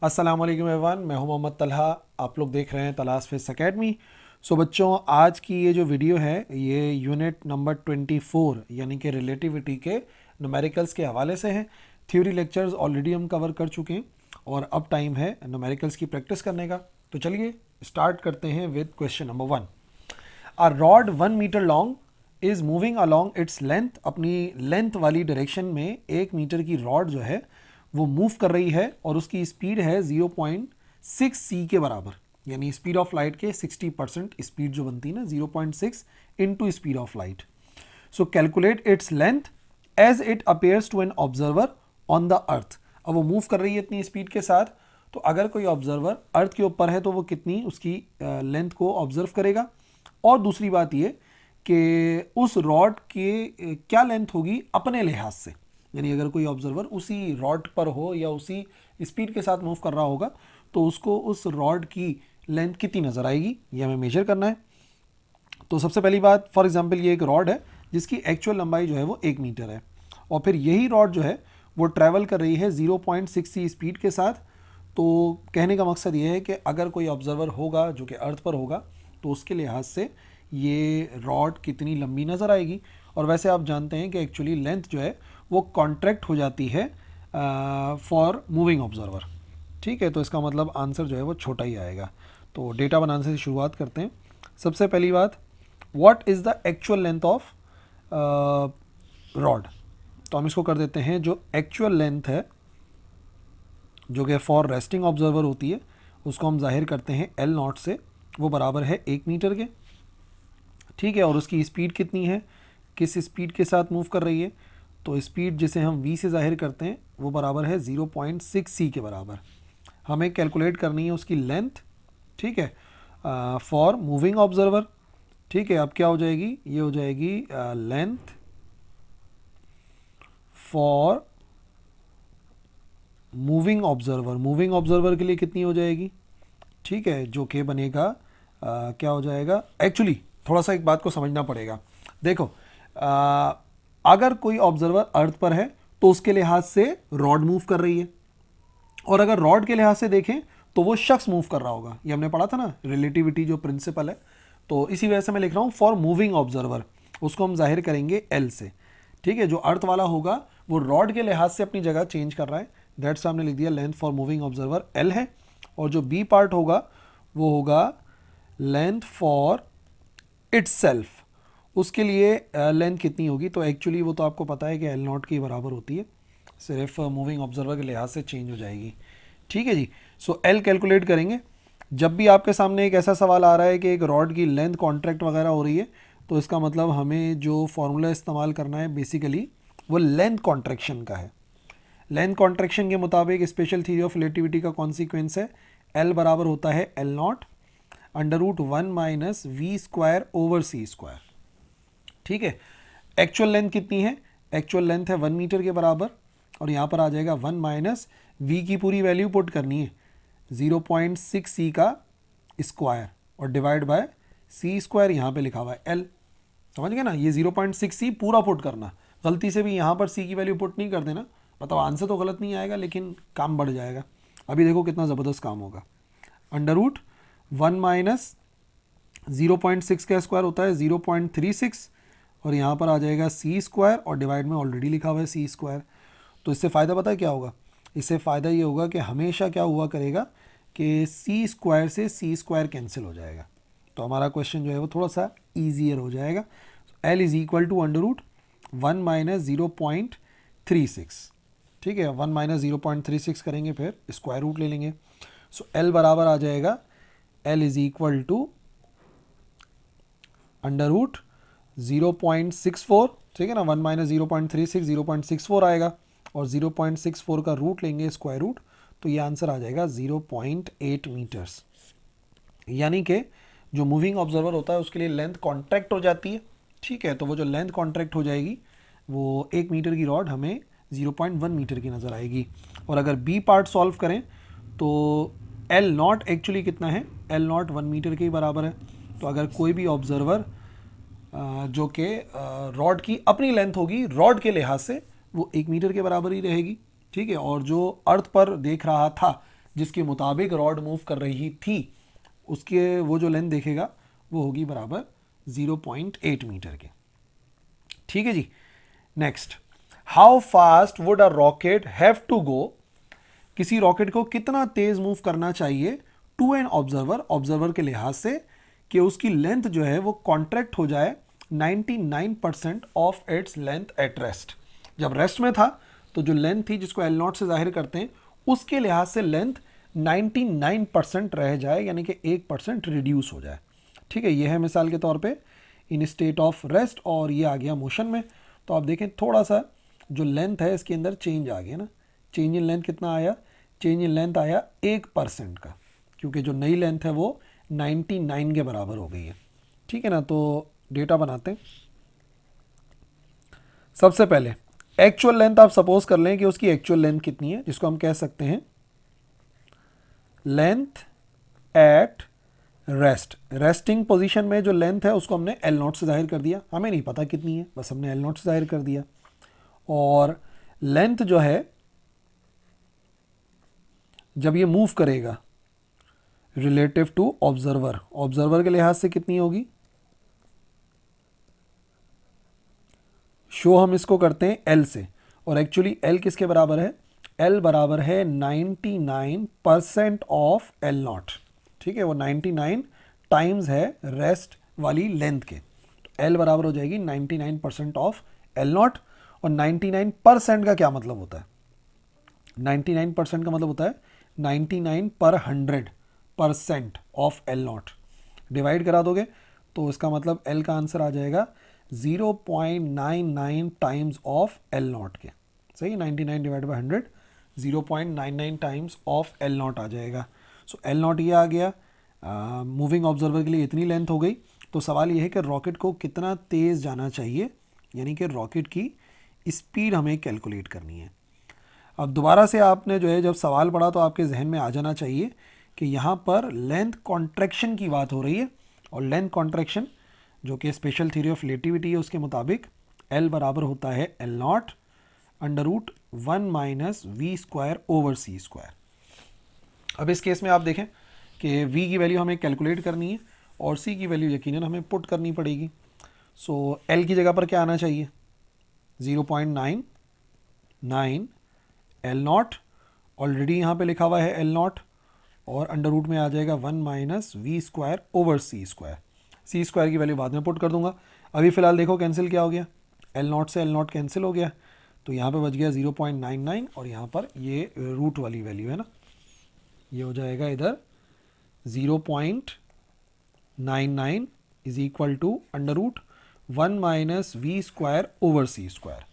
अस्सलाम वालेकुम एवरीवन, मैं हूं मोहम्मद तलहा। आप लोग देख रहे हैं तलाश फिज़िक्स एकेडमी। सो बच्चों, आज की ये जो वीडियो है ये यूनिट नंबर 24 यानी कि रिलेटिविटी के न्यूमेरिकल्स के हवाले से है। थ्योरी लेक्चर्स ऑलरेडी हम कवर कर चुके हैं और अब टाइम है न्यूमेरिकल्स की प्रैक्टिस करने का। तो चलिए स्टार्ट करते हैं with question number 1। A rod 1 metre long is moving along its length. अपनी लेंथ वाली डायरेक्शन में 1 मीटर की रॉड जो है वो मूव कर रही है और उसकी स्पीड है 0.6 सी के बराबर, यानी स्पीड ऑफ लाइट के 60% स्पीड जो बनती है ना 0.6 into speed of light. So calculate its length as it appears to an observer on the earth. अब वो मूव कर रही है इतनी स्पीड के साथ, तो अगर कोई ऑब्जर्वर अर्थ के ऊपर है तो वो कितनी उसकी लेंथ को ऑब्जर्व करेगा। और दूसरी बात ये कि उस रॉड के क्या लेंथ होगी अपने लिहाज से, यानी अगर कोई ऑब्जर्वर उसी रॉड पर हो या उसी स्पीड के साथ मूव कर रहा होगा तो उसको उस रॉड की लेंथ कितनी नज़र आएगी ये हमें मेजर करना है। तो सबसे पहली बात, फॉर एग्जांपल ये एक रॉड है जिसकी एक्चुअल लंबाई जो है वो 1 मीटर है और फिर यही रॉड जो है वो ट्रैवल कर रही है 0.6 सी स्पीड के साथ। तो कहने का मकसद ये है कि अगर कोई ऑब्जर्वर होगा जो कि अर्थ पर होगा तो उसके लिहाज से ये रॉड कितनी लंबी नज़र आएगी। और वैसे आप जानते हैं कि एक्चुअली लेंथ जो है वो कॉन्ट्रैक्ट हो जाती है फॉर मूविंग ऑब्जर्वर। ठीक है, तो इसका मतलब आंसर जो है वो छोटा ही आएगा। तो डेटा बनाने से शुरुआत करते हैं। सबसे पहली बात, what is the actual length of rod. तो हम इसको कर देते हैं, जो एक्चुअल लेंथ है जो कि फॉर रेस्टिंग ऑब्जर्वर होती है उसको हम जाहिर करते हैं एल नॉट से। वो बराबर है 1 मीटर के। ठीक है, और उसकी स्पीड कितनी है, किस स्पीड के साथ मूव कर रही है, तो स्पीड जिसे हम v से जाहिर करते हैं वो बराबर है 0.6 सी के बराबर। हमें कैलकुलेट करनी है उसकी लेंथ। ठीक है, फॉर मूविंग ऑब्जर्वर। ठीक है, अब क्या हो जाएगी, ये हो जाएगी length for moving observer. Moving observer के लिए कितनी हो जाएगी, ठीक है, जो कि बनेगा क्या हो जाएगा। एक्चुअली थोड़ा सा एक बात को समझना पड़ेगा। देखो, अगर कोई ऑब्जर्वर अर्थ पर है तो उसके लिहाज से रॉड मूव कर रही है, और अगर रॉड के लिहाज से देखें तो वो शख्स मूव कर रहा होगा। ये हमने पढ़ा था ना, रिलेटिविटी जो प्रिंसिपल है। तो इसी वजह से मैं लिख रहा हूँ फॉर मूविंग ऑब्जर्वर, उसको हम जाहिर करेंगे एल से। ठीक है, जो अर्थ वाला होगा वो रॉड के लिहाज से अपनी जगह चेंज कर रहा है, दैट्स हमने लिख दिया length for moving observer L है। और जो बी पार्ट होगा वो होगा लेंथ फॉर इट्स सेल्फ। उसके लिए लेंथ कितनी होगी, तो एक्चुअली वो तो आपको पता है कि एल नॉट के बराबर होती है, सिर्फ मूविंग ऑब्जर्वर के लिहाज से चेंज हो जाएगी। ठीक है जी। सो एल कैलकुलेट करेंगे। जब भी आपके सामने एक ऐसा सवाल आ रहा है कि एक रॉड की लेंथ कॉन्ट्रैक्ट वगैरह हो रही है, तो इसका मतलब हमें जो फॉर्मूला इस्तेमाल करना है बेसिकली वो लेंथ कॉन्ट्रैक्शन का है। लेंथ कॉन्ट्रैक्शन के मुताबिक स्पेशल थ्योरी ऑफ रिलेटिविटी का कॉन्सिक्वेंस है एल बराबर होता है L naught √1 minus we square over C square. ठीक है, एक्चुअल लेंथ कितनी है, एक्चुअल लेंथ है 1 मीटर के बराबर, और यहाँ पर आ जाएगा 1 माइनस वी की पूरी वैल्यू पुट करनी है 0.6 सी का स्क्वायर और डिवाइड बाय सी स्क्वायर, यहाँ पे लिखा हुआ है एल। समझ गए ना, ये 0.6 सी पूरा पुट करना, गलती से भी यहाँ पर सी की वैल्यू पुट नहीं कर देना। मतलब आंसर तो गलत नहीं आएगा लेकिन काम बढ़ जाएगा। अभी देखो कितना ज़बरदस्त काम होगा। √1 माइनस 0.6 का स्क्वायर होता है 0.36, और यहाँ पर आ जाएगा सी स्क्वायर और डिवाइड में ऑलरेडी लिखा हुआ है सी स्क्वायर। तो इससे फ़ायदा पता है क्या होगा, इससे फ़ायदा ये होगा कि हमेशा क्या हुआ करेगा कि सी स्क्वायर से सी स्क्वायर कैंसिल हो जाएगा। तो हमारा क्वेश्चन जो है वो थोड़ा सा ईजियर हो जाएगा। L is equal to √1 minus 0.36। ठीक है, 1 माइनस 0.36 करेंगे फिर स्क्वायर रूट ले लेंगे। सो एल बराबर आ जाएगा, एल इज़ इक्वल टू √0.64। ठीक है ना, 1 माइनस 0.36 0.64 आएगा, और 0.64 का रूट लेंगे स्क्वायर रूट, तो ये आंसर आ जाएगा 0.8 मीटर्स। यानी कि जो मूविंग ऑब्जर्वर होता है उसके लिए लेंथ कॉन्ट्रैक्ट हो जाती है। ठीक है, तो वो जो लेंथ कॉन्ट्रैक्ट हो जाएगी वो 1 मीटर की रॉड हमें 0.1 मीटर की नज़र आएगी। और अगर बी पार्ट सॉल्व करें तो एल नॉट एक्चुअली कितना है, एल नॉट 1 मीटर के ही बराबर है। तो अगर कोई भी ऑब्जर्वर जो कि रॉड की अपनी लेंथ होगी रॉड के लिहाज से वो 1 मीटर के बराबर ही रहेगी। ठीक है, और जो अर्थ पर देख रहा था जिसके मुताबिक रॉड मूव कर रही थी, उसके वो जो लेंथ देखेगा वो होगी बराबर 0.8 मीटर के। ठीक है जी। Next, how fast would a rocket have to go, किसी रॉकेट को कितना तेज मूव करना चाहिए टू एन ऑब्जर्वर, ऑब्जर्वर के लिहाज से, कि उसकी लेंथ जो है वो कॉन्ट्रैक्ट हो जाए 99% of its length at rest. जब रेस्ट में था तो जो लेंथ थी जिसको एल नॉट से जाहिर करते हैं, उसके लिहाज से लेंथ 99% रह जाए, यानी कि 1% रिड्यूस हो जाए। ठीक है, ये है मिसाल के तौर पे इन स्टेट ऑफ रेस्ट, और ये आ गया मोशन में। तो आप देखें थोड़ा सा जो लेंथ है इसके अंदर चेंज आ गया ना। चेंज इन लेंथ कितना आया? चेंज इन लेंथ आया 1% का, क्योंकि जो नई लेंथ है वो 99 के बराबर हो गई है। ठीक है ना, तो डेटा बनाते हैं। सबसे पहले एक्चुअल लेंथ आप सपोज कर लें कि उसकी एक्चुअल लेंथ कितनी है, जिसको हम कह सकते हैं length at rest. Resting position में जो लेंथ है उसको हमने एल नॉट से जाहिर कर दिया, हमें नहीं पता कितनी है, बस हमने एल नॉट से जाहिर कर दिया। और लेंथ जो है जब ये मूव करेगा रिलेटिव टू ऑब्जर्वर, ऑब्जर्वर के लिहाज से कितनी होगी, शो हम इसको करते हैं एल से, और एक्चुअली एल किसके बराबर है? एल बराबर है 99% ऑफ एल नॉट। ठीक है, वो 99 टाइम्स है रेस्ट वाली लेंथ के। एल बराबर हो जाएगी 99% ऑफ एल नॉट। और 99% का क्या मतलब होता है? 99% का मतलब होता है 99/100% ऑफ एल नॉट। डिवाइड करा दोगे तो इसका मतलब एल का आंसर आ जाएगा 0.99 टाइम्स ऑफ एल नॉट के। सही, 99 divide by 100, 0.99 times of L naught आ जाएगा। सो एल नॉट ये आ गया। मूविंग ऑब्जर्वर के लिए इतनी लेंथ हो गई। तो सवाल ये है कि रॉकेट को कितना तेज़ जाना चाहिए, यानी कि रॉकेट की स्पीड हमें कैलकुलेट करनी है। अब दोबारा से आपने जो है जब सवाल पढ़ा तो आपके जहन में आ जाना चाहिए कि यहाँ पर लेंथ कॉन्ट्रैक्शन की बात हो रही है, और लेंथ कॉन्ट्रैक्शन जो कि स्पेशल थ्योरी ऑफ रिलेटिविटी है उसके मुताबिक L बराबर होता है L naught under root 1 minus we square over C square. अब इस केस में आप देखें कि v की वैल्यू हमें कैलकुलेट करनी है और c की वैल्यू यकीनन हमें पुट करनी पड़ेगी। सो L की जगह पर क्या आना चाहिए? 0.99 एल नॉट, ऑलरेडी यहाँ पे लिखा हुआ है एल नॉट, और अंडर रूट में आ जाएगा 1 minus we square over C square. C square की वैल्यू बाद में पुट कर दूंगा। अभी फ़िलहाल देखो कैंसिल क्या हो गया, एल नॉट से एल नॉट कैंसिल हो गया, तो यहाँ पे बच गया 0.99, और यहाँ पर ये रूट वाली वैल्यू है ना, ये हो जाएगा इधर 0.99 is equal to under root 1 minus we square over C square.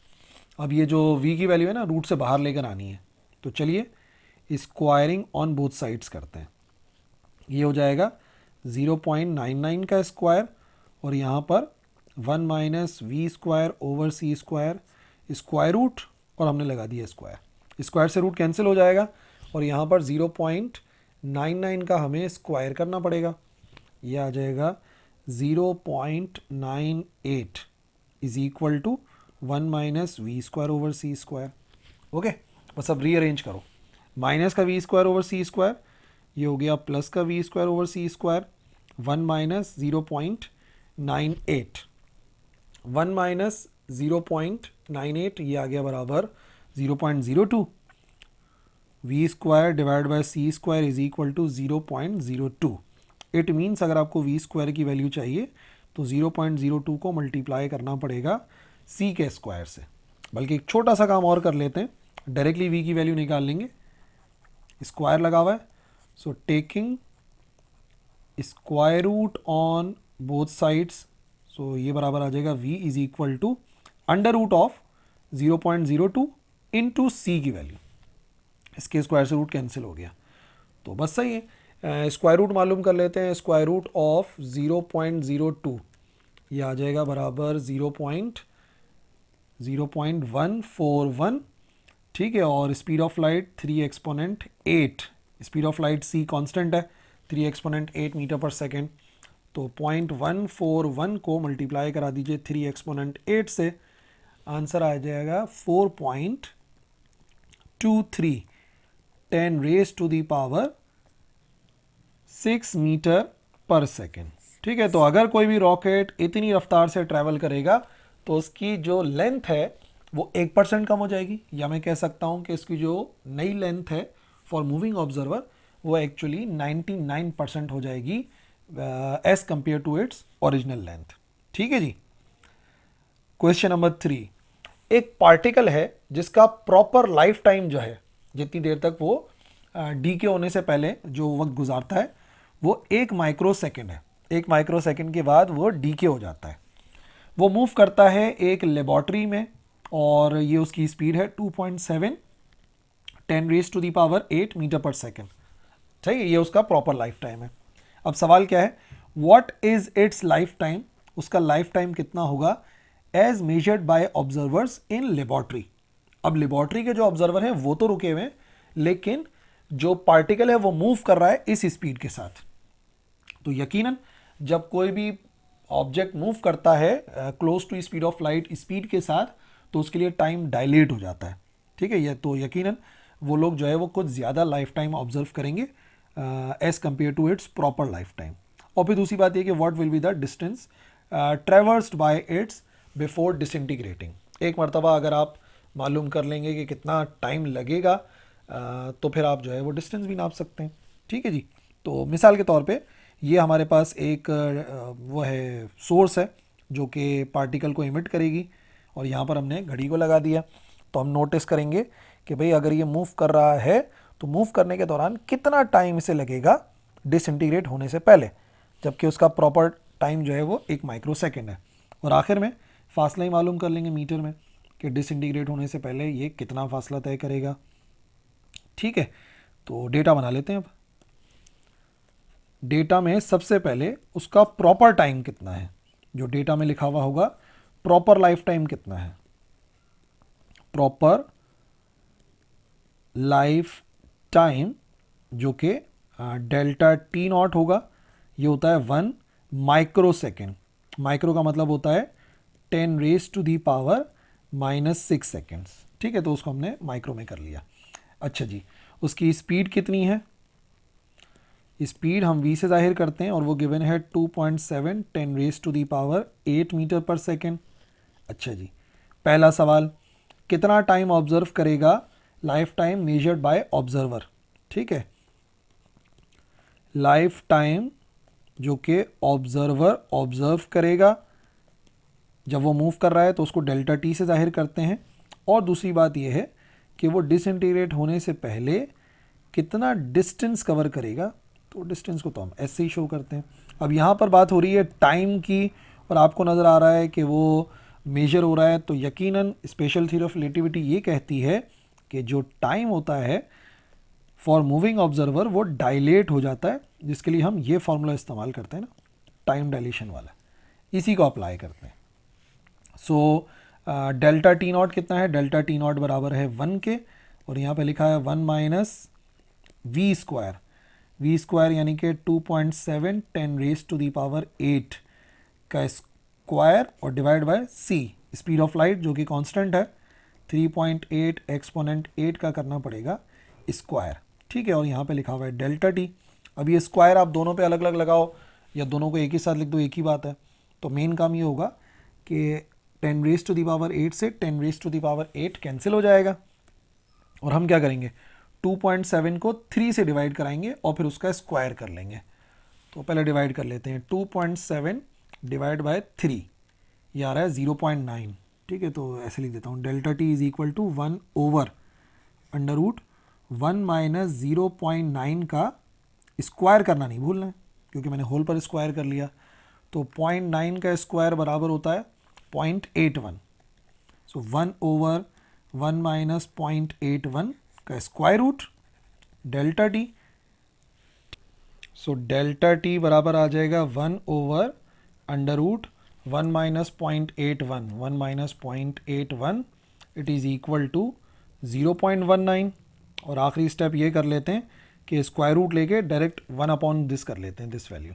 अब ये जो v की वैल्यू है ना रूट से बाहर लेकर आनी है, तो चलिए स्क्वायरिंग ऑन बोथ साइड्स करते हैं। ये हो जाएगा 0.99 का स्क्वायर, और यहाँ पर 1 minus we square over C square, square root, और हमने लगा दिया स्क्वायर। स्क्वायर से रूट कैंसिल हो जाएगा, और यहाँ पर 0.99 का हमें स्क्वायर करना पड़ेगा। ये आ जाएगा 0.98 is equal to 1 minus we square over C square. Okay, बस अब रीअरेंज करो। माइनस का वी स्क्वायर ओवर सी स्क्वायर, ये हो गया प्लस का वी स्क्वायर ओवर सी स्क्वायर, 1 माइनस 0.98, 1 माइनस 0.98 ये आ गया बराबर 0.02। V square divide by c square is equal to 0.02। It means अगर आपको वी स्क्वायर की वैल्यू चाहिए तो 0.02 को मल्टीप्लाई करना पड़ेगा सी के स्क्वायर से। बल्कि एक छोटा सा काम और कर लेते हैं, डायरेक्टली वी की वैल्यू निकाल लेंगे। स्क्वायर लगा हुआ है, so taking square root on both sides, so ये बराबर आ जाएगा v is equal to under root of 0.02 into C की वैल्यू। इसके स्क्वायर से रूट कैंसिल हो गया, तो बस सही है। स्क्वायर रूट मालूम कर लेते हैं। स्क्वायर रूट ऑफ 0.02 ये आ जाएगा बराबर 0.141। ठीक है, और speed of light 3 exponent 8, speed of light c constant है 3 एक्सपोनेंट 8 मीटर पर सेकेंड। तो 0.141 को मल्टीप्लाई करा दीजिए 3 एक्सपोनेंट 8 से, आंसर आ जाएगा 4.23 10 raise to the power 6 metre पर सेकेंड। ठीक है, तो अगर कोई भी रॉकेट इतनी रफ्तार से ट्रैवल करेगा तो उसकी जो लेंथ है वो 1% कम हो जाएगी, या मैं कह सकता हूं कि इसकी जो नई लेंथ है फॉर मूविंग ऑब्जर्वर वो एक्चुअली 99% हो जाएगी as compare to its original length. ठीक है जी। क्वेश्चन नंबर 3, एक पार्टिकल है जिसका प्रॉपर लाइफ टाइम जो है, जितनी देर तक वो डीके होने से पहले जो वक्त गुजारता है वो 1 माइक्रो सेकेंड है। 1 माइक्रो सेकेंड के बाद वो डीके हो जाता है। वो मूव करता है एक लेबॉर्ट्री में और ये उसकी स्पीड है 2.7 10 raise to the power 8 metre पर सेकेंड। ठीक है, ये उसका प्रॉपर लाइफ टाइम है। अब सवाल क्या है, what is its life time, उसका लाइफ टाइम कितना होगा as measured by observers in laboratory. अब लेबॉर्ट्री के जो ऑब्जर्वर हैं वो तो रुके हुए हैं, लेकिन जो पार्टिकल है वो मूव कर रहा है इस स्पीड के साथ। तो यकीनन जब कोई भी ऑब्जेक्ट मूव करता है close to speed of light speed के साथ, तो उसके लिए टाइम डायलेट हो जाता है। ठीक है, ये तो यकीनन वो लोग जो है वो कुछ ज़्यादा लाइफ टाइम ऑब्जर्व करेंगे as compare to its proper life time. और फिर दूसरी बात ये कि what will be the distance traversed by its before disintegrating. एक मरतबा अगर आप मालूम कर लेंगे कि कितना टाइम लगेगा तो फिर आप जो है वो डिस्टेंस भी नाप सकते हैं। ठीक है जी। तो मिसाल के तौर पे ये हमारे पास एक वो है सोर्स है जो कि पार्टिकल को इमिट करेगी, और यहाँ पर हमने घड़ी को लगा दिया। तो हम नोटिस करेंगे कि भाई अगर ये मूव कर रहा है तो मूव करने के दौरान कितना टाइम इसे लगेगा डिसइंटीग्रेट होने से पहले, जबकि उसका प्रॉपर टाइम जो है वो 1 माइक्रो सेकेंड है। और आखिर में फासला ही मालूम कर लेंगे मीटर में कि डिसइंटीग्रेट होने से पहले ये कितना फासला तय करेगा। ठीक है, तो डेटा बना लेते हैं। अब डेटा में सबसे पहले उसका प्रॉपर टाइम कितना है, जो डेटा में लिखा हुआ होगा प्रॉपर लाइफ टाइम कितना है। प्रॉपर लाइफ टाइम जो कि डेल्टा टी नॉट होगा, ये होता है 1 माइक्रो सेकेंड। माइक्रो का मतलब होता है 10 raise to the power -6 seconds. ठीक है, तो उसको हमने माइक्रो में कर लिया। अच्छा जी, उसकी स्पीड कितनी है, स्पीड हम v से जाहिर करते हैं और वो गिवन है 2.7 10 raise to the power 8 metre पर सेकेंड। अच्छा जी, पहला सवाल, कितना टाइम ऑब्जर्व करेगा, life time measured by observer. ठीक है, लाइफ टाइम जो कि ऑब्जर्वर ऑब्जर्व करेगा जब वो मूव कर रहा है तो उसको डेल्टा टी से जाहिर करते हैं। और दूसरी बात यह है कि वो डिसइंटीग्रेट होने से पहले कितना डिस्टेंस कवर करेगा, तो डिस्टेंस को तो हम ऐसे ही शो करते हैं। अब यहाँ पर बात हो रही है टाइम की और आपको नज़र आ रहा है कि वो मेजर हो रहा है, तो यकीनन स्पेशल थ्योरी ऑफ रिलेटिविटी ये कहती है कि जो टाइम होता है फॉर मूविंग ऑब्जर्वर वो डायलेट हो जाता है, जिसके लिए हम ये फॉर्मूला इस्तेमाल करते हैं ना, टाइम डायलेशन वाला, इसी को अप्लाई करते हैं। सो डेल्टा टी नॉट कितना है, डेल्टा टी नॉट बराबर है 1 के, और यहाँ पे लिखा है 1 minus we square. V square यानी कि 2.7 10 रेज टू दी पावर 8 का स्क्वायर और divide by c, speed of light जो कि कांस्टेंट है 3.8 एक्सपोनेंट 8 का करना पड़ेगा स्क्वायर। ठीक है, और यहाँ पे लिखा हुआ है डेल्टा टी। अब ये स्क्वायर आप दोनों पे अलग अलग लगाओ या दोनों को एक ही साथ लिख दो, एक ही बात है। तो मेन काम ये होगा कि 10 रेज टू दी पावर 8 से 10 raise to the power 8 cancel हो जाएगा, और हम क्या करेंगे 2.7 को 3 से डिवाइड कराएंगे और फिर उसका स्क्वायर कर लेंगे। तो पहले डिवाइड कर लेते हैं, 2.7 डिवाइड बाय 3, ये आ रहा है 0.9। ठीक है, तो ऐसे लिख देता हूँ, delta t is equal to 1 over under root 1 minus 0.9 का स्क्वायर करना नहीं भूलना है, क्योंकि मैंने होल पर स्क्वायर कर लिया। तो 0.9 का स्क्वायर बराबर होता है 0.81। सो 1 ओवर 1 माइनस 0.81 का square root delta t. So delta t बराबर आ जाएगा 1 over under root 1 minus 0.81, 1 minus 0.81 it is equal to 0.19। और आखिरी स्टेप ये कर लेते हैं कि स्क्वायर रूट लेके डायरेक्ट 1 अपॉन दिस कर लेते हैं, this value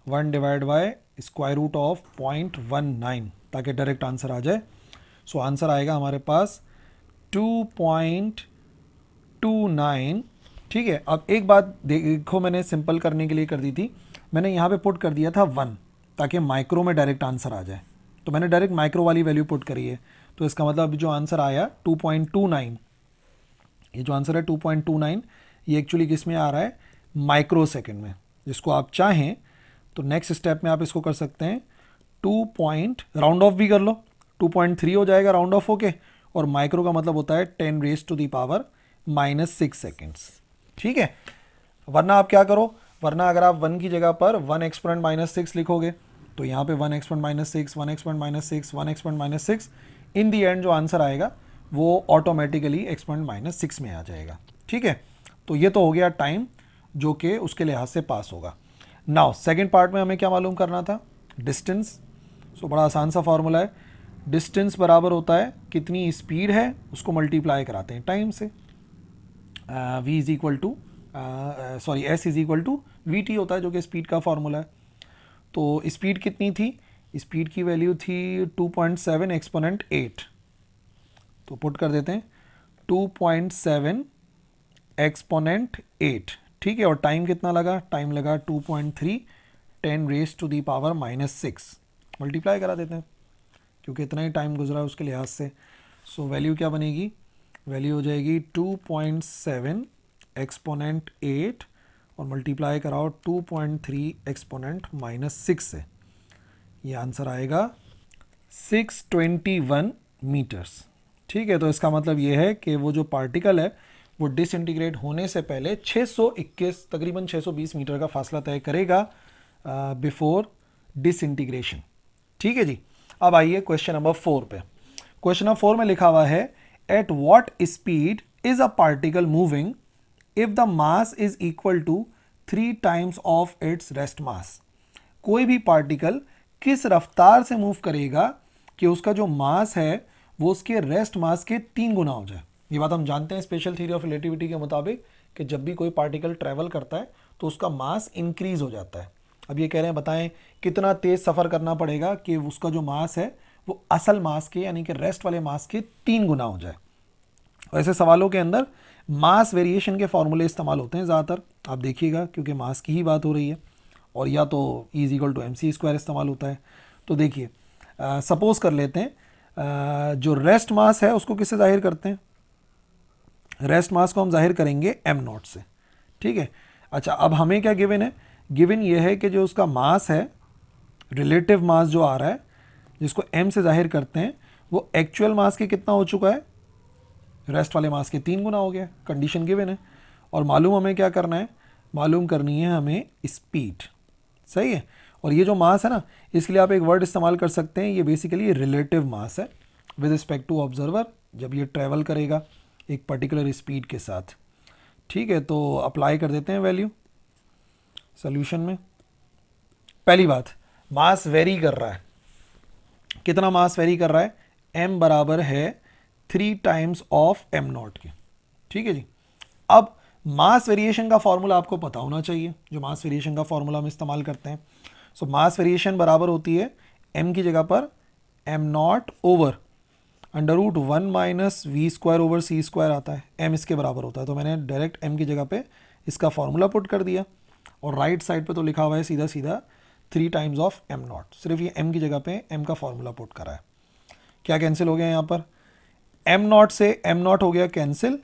1 divide by square root of 0.19, ताकि डायरेक्ट आंसर आ जाए। सो आंसर आएगा हमारे पास 2.29 ठीक है, अब एक बात देखो, मैंने सिंपल करने के लिए कर दी थी, मैंने यहाँ पे पुट कर दिया था 1 ताकि माइक्रो में डायरेक्ट आंसर आ जाए, तो मैंने डायरेक्ट माइक्रो वाली वैल्यू पुट करी है। तो इसका मतलब अभी जो आंसर आया 2.29, ये जो आंसर है 2.29, ये एक्चुअली किस में आ रहा है, माइक्रो सेकेंड में। जिसको आप चाहें तो नेक्स्ट स्टेप में आप इसको कर सकते हैं 2 राउंड ऑफ भी कर लो, 2.3 हो जाएगा राउंड ऑफ होके, और माइक्रो का मतलब होता है 10⁻⁻⁻6 सेकेंड्स। ठीक है, वरना आप क्या करो, वरना अगर आप 1 की जगह पर 1 एक्सपोनेंट -6 लिखोगे तो यहाँ पे 1 exponent -6, 1 exponent -6, 1 exponent -6, in the and जो आंसर आएगा वो ऑटोमेटिकली एक्सपोनेंट -6 में आ जाएगा। ठीक है, तो ये तो हो गया टाइम जो कि उसके लिहाज से पास होगा। नाउ सेकेंड पार्ट में हमें क्या मालूम करना था, डिस्टेंस। सो बड़ा आसान सा फॉर्मूला है, डिस्टेंस बराबर होता है कितनी स्पीड है उसको मल्टीप्लाई कराते हैं टाइम से, v is equal to sorry s is equal to v t होता है जो कि स्पीड का फॉर्मूला है। तो स्पीड कितनी थी, स्पीड की वैल्यू थी 2.7 एक्सपोनेंट 8, तो पुट कर देते हैं 2.7 एक्सपोनेंट 8। ठीक है, और टाइम कितना लगा, टाइम लगा 2.3 10⁻⁻6, मल्टीप्लाई करा देते हैं क्योंकि इतना ही टाइम गुजरा उसके लिहाज से। सो वैल्यू क्या बनेगी, वैल्यू हो जाएगी 2.7 एक्सपोनेंट 8 और मल्टीप्लाई कराओ 2.3 एक्सपोनेंट -6 से, ये आंसर आएगा 621 मीटर्स। ठीक है, तो इसका मतलब ये है कि वो जो पार्टिकल है वो डिसइंटीग्रेट होने से पहले 621 तकरीबन 620 मीटर का फासला तय करेगा बिफोर डिसइंटीग्रेशन। ठीक है जी, अब आइए क्वेश्चन नंबर 4 पे। क्वेश्चन नंबर 4 में लिखा हुआ है at what speed is a particle moving if the mass is equal to 3 times of its rest mass. कोई भी पार्टिकल किस रफ्तार से मूव करेगा कि उसका जो मास है वो उसके रेस्ट मास के 3 गुना हो जाए। ये बात हम जानते हैं स्पेशल थ्योरी ऑफ रिलेटिविटी के मुताबिक कि जब भी कोई पार्टिकल ट्रैवल करता है तो उसका मास इंक्रीज हो जाता है। अब ये कह रहे हैं बताएं कितना तेज सफ़र करना पड़ेगा कि उसका जो मास है वो असल मास के यानी कि रेस्ट वाले मास के 3 गुना हो जाए। ऐसे सवालों के अंदर मास वेरिएशन के फॉर्मूले इस्तेमाल होते हैं ज़्यादातर, आप देखिएगा क्योंकि मास की ही बात हो रही है, और या तो E इक्वल टू mc² इस्तेमाल होता है। तो देखिए सपोज कर लेते हैं जो रेस्ट मास है उसको किससे जाहिर करते हैं, रेस्ट मास को हम जाहिर करेंगे m0 से। ठीक है, अच्छा अब हमें क्या गिवन है, गिवन ये है कि जो उसका मास है, रिलेटिव मास जो आ रहा है जिसको m से जाहिर करते हैं, वो एक्चुअल मास के कितना हो चुका है, रेस्ट वाले मास के 3 गुना हो गया। कंडीशन गिवन है और मालूम हमें क्या करना है, मालूम करनी है हमें स्पीड। सही है, और ये जो मास है ना, इसके लिए आप एक वर्ड इस्तेमाल कर सकते हैं, ये बेसिकली रिलेटिव मास है विद रिस्पेक्ट टू ऑब्जर्वर जब ये ट्रैवल करेगा एक पर्टिकुलर स्पीड के साथ। ठीक है, तो अप्लाई कर देते हैं वैल्यू सोल्यूशन में। पहली बात, मास वेरी कर रहा है, कितना मास वेरी कर रहा है, m बराबर है 3 टाइम्स ऑफ m0 के। ठीक है जी, अब मास वेरिएशन का फॉर्मूला आपको पता होना चाहिए, जो मास वेरिएशन का फॉर्मूला हम इस्तेमाल करते हैं। सो मास वेरिएशन बराबर होती है m की जगह पर m0 over √1 minus v² over c² आता है, m इसके बराबर होता है, तो मैंने डायरेक्ट m की जगह पे इसका फॉर्मूला पुट कर दिया, और राइट साइड पे तो लिखा हुआ है सीधा सीधा 3 टाइम्स ऑफ m0, सिर्फ ये m की जगह पे m का फॉर्मूला पुट करा है। क्या कैंसिल हो गया यहाँ पर, m0 से m0 हो गया कैंसिल।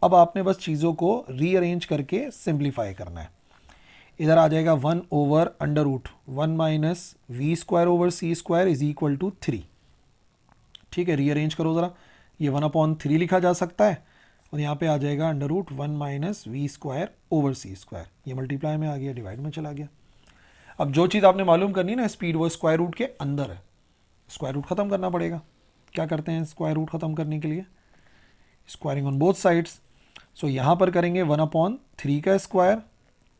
अब आपने बस चीज़ों को रीअरेंज करके सिंप्लीफाई करना है। इधर आ जाएगा 1 over √1 minus v² over c² is equal to 3। ठीक है, रीअरेंज करो ज़रा, ये 1/3 लिखा जा सकता है, और यहाँ पे आ जाएगा √1 माइनस v² ओवर c², ये मल्टीप्लाई में आ गया, डिवाइड में चला गया। अब जो चीज़ आपने मालूम करनी है ना स्पीड, वो स्क्वायर रूट के अंदर है, स्क्वायर रूट ख़त्म करना पड़ेगा। क्या करते हैं स्क्वायर रूट ख़त्म करने के लिए, स्क्वायरिंग ऑन बोथ साइड्स। सो यहाँ पर करेंगे 1/3 का स्क्वायर,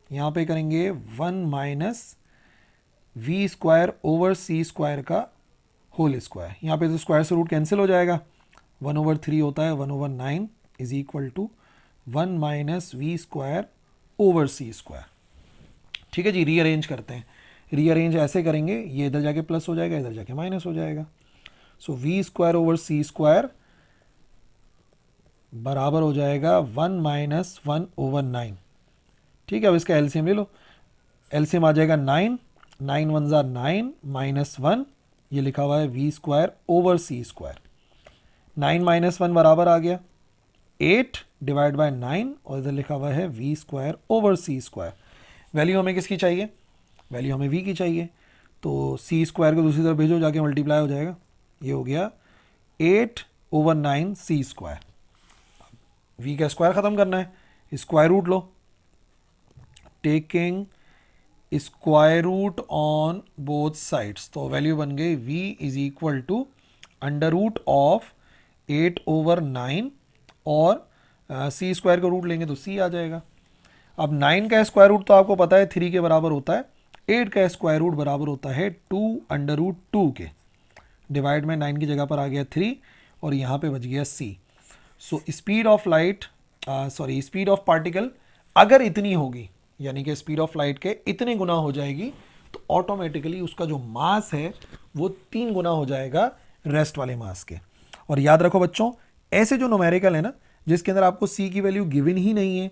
यहाँ पे करेंगे 1 माइनस v² ओवर c² का होल स्क्वायर। यहाँ पे तो स्क्वायर से रूट कैंसिल हो जाएगा, 1/3 होता है 1/9 is equal to 1 minus v² over c²। ठीक है जी, रीअरेंज करते हैं, रीअरेंज ऐसे करेंगे, ये इधर जाके प्लस हो जाएगा, इधर जाके माइनस हो जाएगा। सो v² ओवर c² बराबर हो जाएगा 1-1/9। ठीक है, अब इसका एलसीएम ले लो। एलसीएम आ जाएगा 9, 9 × 1 = 9 -1, ये लिखा हुआ है v²/c²। 9 - 1 बराबर आ गया 8/9 और इधर लिखा हुआ है v²/c²। वैल्यू हमें किसकी चाहिए? वैल्यू हमें v की चाहिए। तो c² को दूसरी तरफ भेजो, जाके मल्टीप्लाई हो जाएगा। ये हो गया 8/9 c²। v का स्क्वायर ख़त्म करना है, स्क्वायर रूट लो। Taking square root on both sides, तो वैल्यू बन गई v = √8/9 और c² को रूट लेंगे तो c आ जाएगा। अब 9 का स्क्वायर रूट तो आपको पता है 3 के बराबर होता है, 8 का स्क्वायर रूट बराबर होता है 2√2 के। डिवाइड में 9 की जगह पर आ गया 3 और यहाँ पे बच गया c। So speed of light speed of particle अगर इतनी होगी, यानी कि स्पीड ऑफ लाइट के इतने गुना हो जाएगी, तो ऑटोमेटिकली उसका जो मास है वो 3 गुना हो जाएगा रेस्ट वाले मास के। और याद रखो बच्चों, ऐसे जो न्यूमेरिकल है ना, जिसके अंदर आपको c की वैल्यू गिवन ही नहीं है,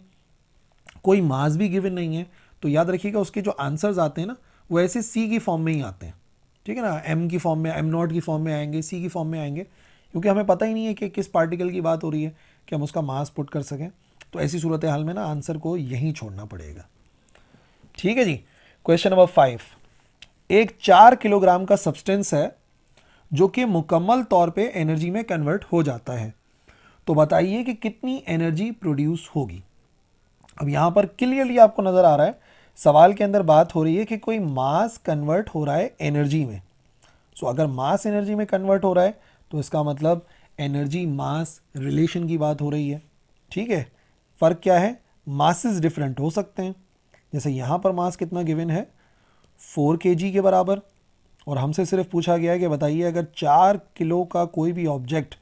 कोई मास भी गिवन नहीं है, तो याद रखिएगा उसके जो आंसर्स आते हैं ना, वो ऐसे c की फॉर्म में ही आते हैं। ठीक है ना, m की फॉर्म में, m0 की फॉर्म में आएंगे, c की फॉर्म में आएंगे, क्योंकि हमें पता ही नहीं है कि किस पार्टिकल की बात हो रही है कि हम उसका मास पुट कर सकें। तो ऐसी सूरत हाल में ना आंसर को यहीं छोड़ना पड़ेगा। ठीक है जी। क्वेश्चन नंबर 5, एक 4 किलोग्राम का सब्सटेंस है जो कि मुकम्मल तौर पे एनर्जी में कन्वर्ट हो जाता है, तो बताइए कि कितनी एनर्जी प्रोड्यूस होगी। अब यहां पर क्लियरली आपको नजर आ रहा है सवाल के अंदर बात हो रही है कि कोई मास कन्वर्ट हो रहा है एनर्जी में। सो अगर मास एनर्जी में कन्वर्ट हो रहा है तो इसका मतलब एनर्जी मास रिलेशन की बात हो रही है। ठीक है, फ़र्क क्या है, मासेस डिफरेंट हो सकते हैं। जैसे यहाँ पर मास कितना गिवन है 4 kg के बराबर, और हमसे सिर्फ पूछा गया है कि बताइए अगर 4 किलो का कोई भी ऑब्जेक्ट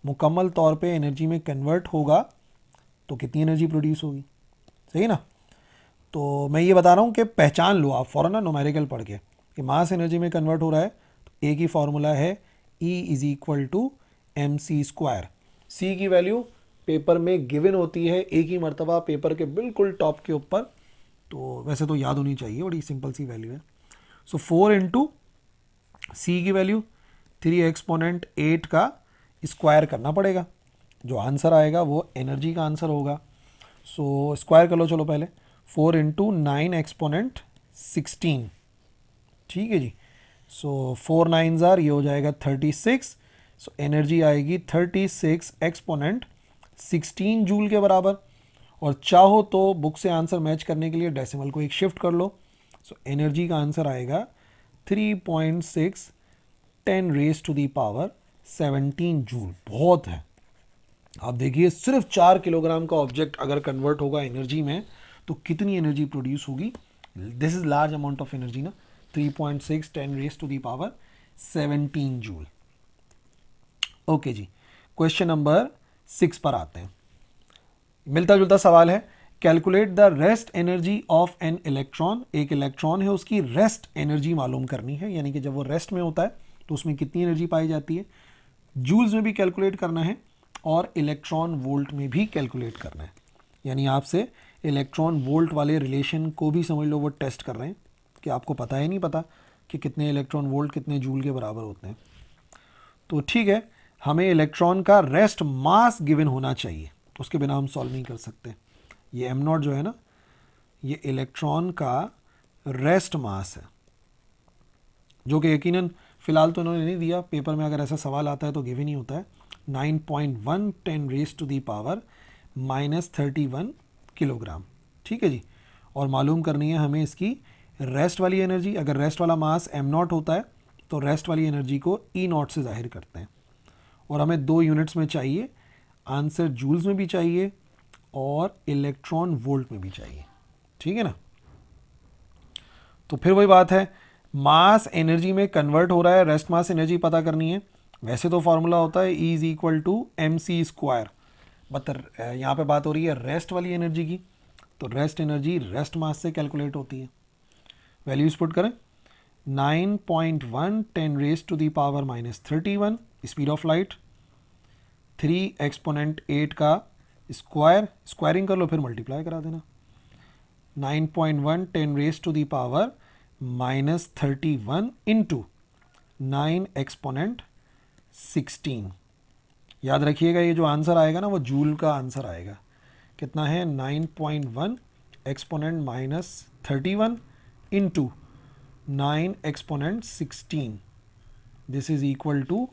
मुकम्मल तौर पे एनर्जी में कन्वर्ट होगा तो कितनी एनर्जी प्रोड्यूस होगी। सही ना। तो मैं ये बता रहा हूँ कि पहचान लो आप फ़ौरन ना न्यूमेरिकल पढ़ के कि मास एनर्जी में कन्वर्ट हो रहा है तो एक ही फार्मूला है E = mc²। C की वैल्यू पेपर में गिवन होती है एक ही मरतबा पेपर के बिल्कुल टॉप के ऊपर, तो वैसे तो याद होनी चाहिए, बड़ी सिंपल सी वैल्यू है। सो 4 × C की वैल्यू 3 एक्सपोनेंट 8 का स्क्वायर करना पड़ेगा, जो आंसर आएगा वो एनर्जी का आंसर होगा। सो स्क्वायर कर लो चलो पहले, 4 × 9 एक्सपोनेंट 16। ठीक है जी। सो 4 9s आर, ये हो जाएगा 36। सो एनर्जी आएगी 36 एक्सपोनेंट 16 जूल के बराबर। और चाहो तो बुक से आंसर मैच करने के लिए डेसिमल को एक शिफ्ट कर लो। सो एनर्जी का आंसर आएगा 3.6 10⁻17 जूल। बहुत है। आप देखिए सिर्फ 4 किलोग्राम का ऑब्जेक्ट अगर कन्वर्ट होगा एनर्जी में तो कितनी एनर्जी प्रोड्यूस होगी। This is large amount of energy ना, 3.6 10⁻17 जूल। ओके जी, क्वेश्चन नंबर 6 पर आते हैं। मिलता जुलता सवाल है, calculate the rest energy of an electron. एक इलेक्ट्रॉन है, उसकी रेस्ट एनर्जी मालूम करनी है, यानी कि जब वो रेस्ट में होता है तो उसमें कितनी एनर्जी पाई जाती है। जूल्स में भी कैलकुलेट करना है और इलेक्ट्रॉन वोल्ट में भी कैलकुलेट करना है। यानी आपसे इलेक्ट्रॉन वोल्ट वाले रिलेशन को भी समझ लो, वो टेस्ट कर रहे हैं कि आपको पता है नहीं पता कि कितने इलेक्ट्रॉन वोल्ट कितने जूल के बराबर होते हैं। तो ठीक है, हमें इलेक्ट्रॉन का रेस्ट मास गिवन होना चाहिए, उसके बिना हम सॉल्व नहीं कर सकते। ये m0 जो है ना, ये इलेक्ट्रॉन का रेस्ट मास है, जो कि यकीनन फिलहाल तो इन्होंने नहीं दिया, पेपर में अगर ऐसा सवाल आता है तो गिवन ही होता है। 9.1 10⁻31 किलोग्राम। ठीक है जी। और मालूम करनी है हमें इसकी रेस्ट वाली एनर्जी। अगर रेस्ट वाला मास m0 होता है तो रेस्ट वाली एनर्जी को E0 से जाहिर करते हैं, और हमें 2 यूनिट्स में चाहिए। आंसर जूल्स में भी चाहिए और इलेक्ट्रॉन वोल्ट में भी चाहिए। ठीक है ना। तो फिर वही बात है, मास एनर्जी में कन्वर्ट हो रहा है, रेस्ट मास एनर्जी पता करनी है। वैसे तो फॉर्मूला होता है E = mc², बट यहाँ पे बात हो रही है रेस्ट वाली एनर्जी की, तो रेस्ट एनर्जी रेस्ट मास से कैलकुलेट होती है। वैल्यूज पुट करें, 9.1 10⁻31 स्पीड ऑफ लाइट, 3 एक्सपोनेंट 8 का स्क्वायरिंग कर लो, फिर मल्टीप्लाई करा देना। 9.1 10 raise to the power -31 into 9 exponent 16। याद रखिएगा ये जो आंसर आएगा ना वो जूल का आंसर आएगा। कितना है? 9.1 exponent -31 into 9 exponent 16। This is equal to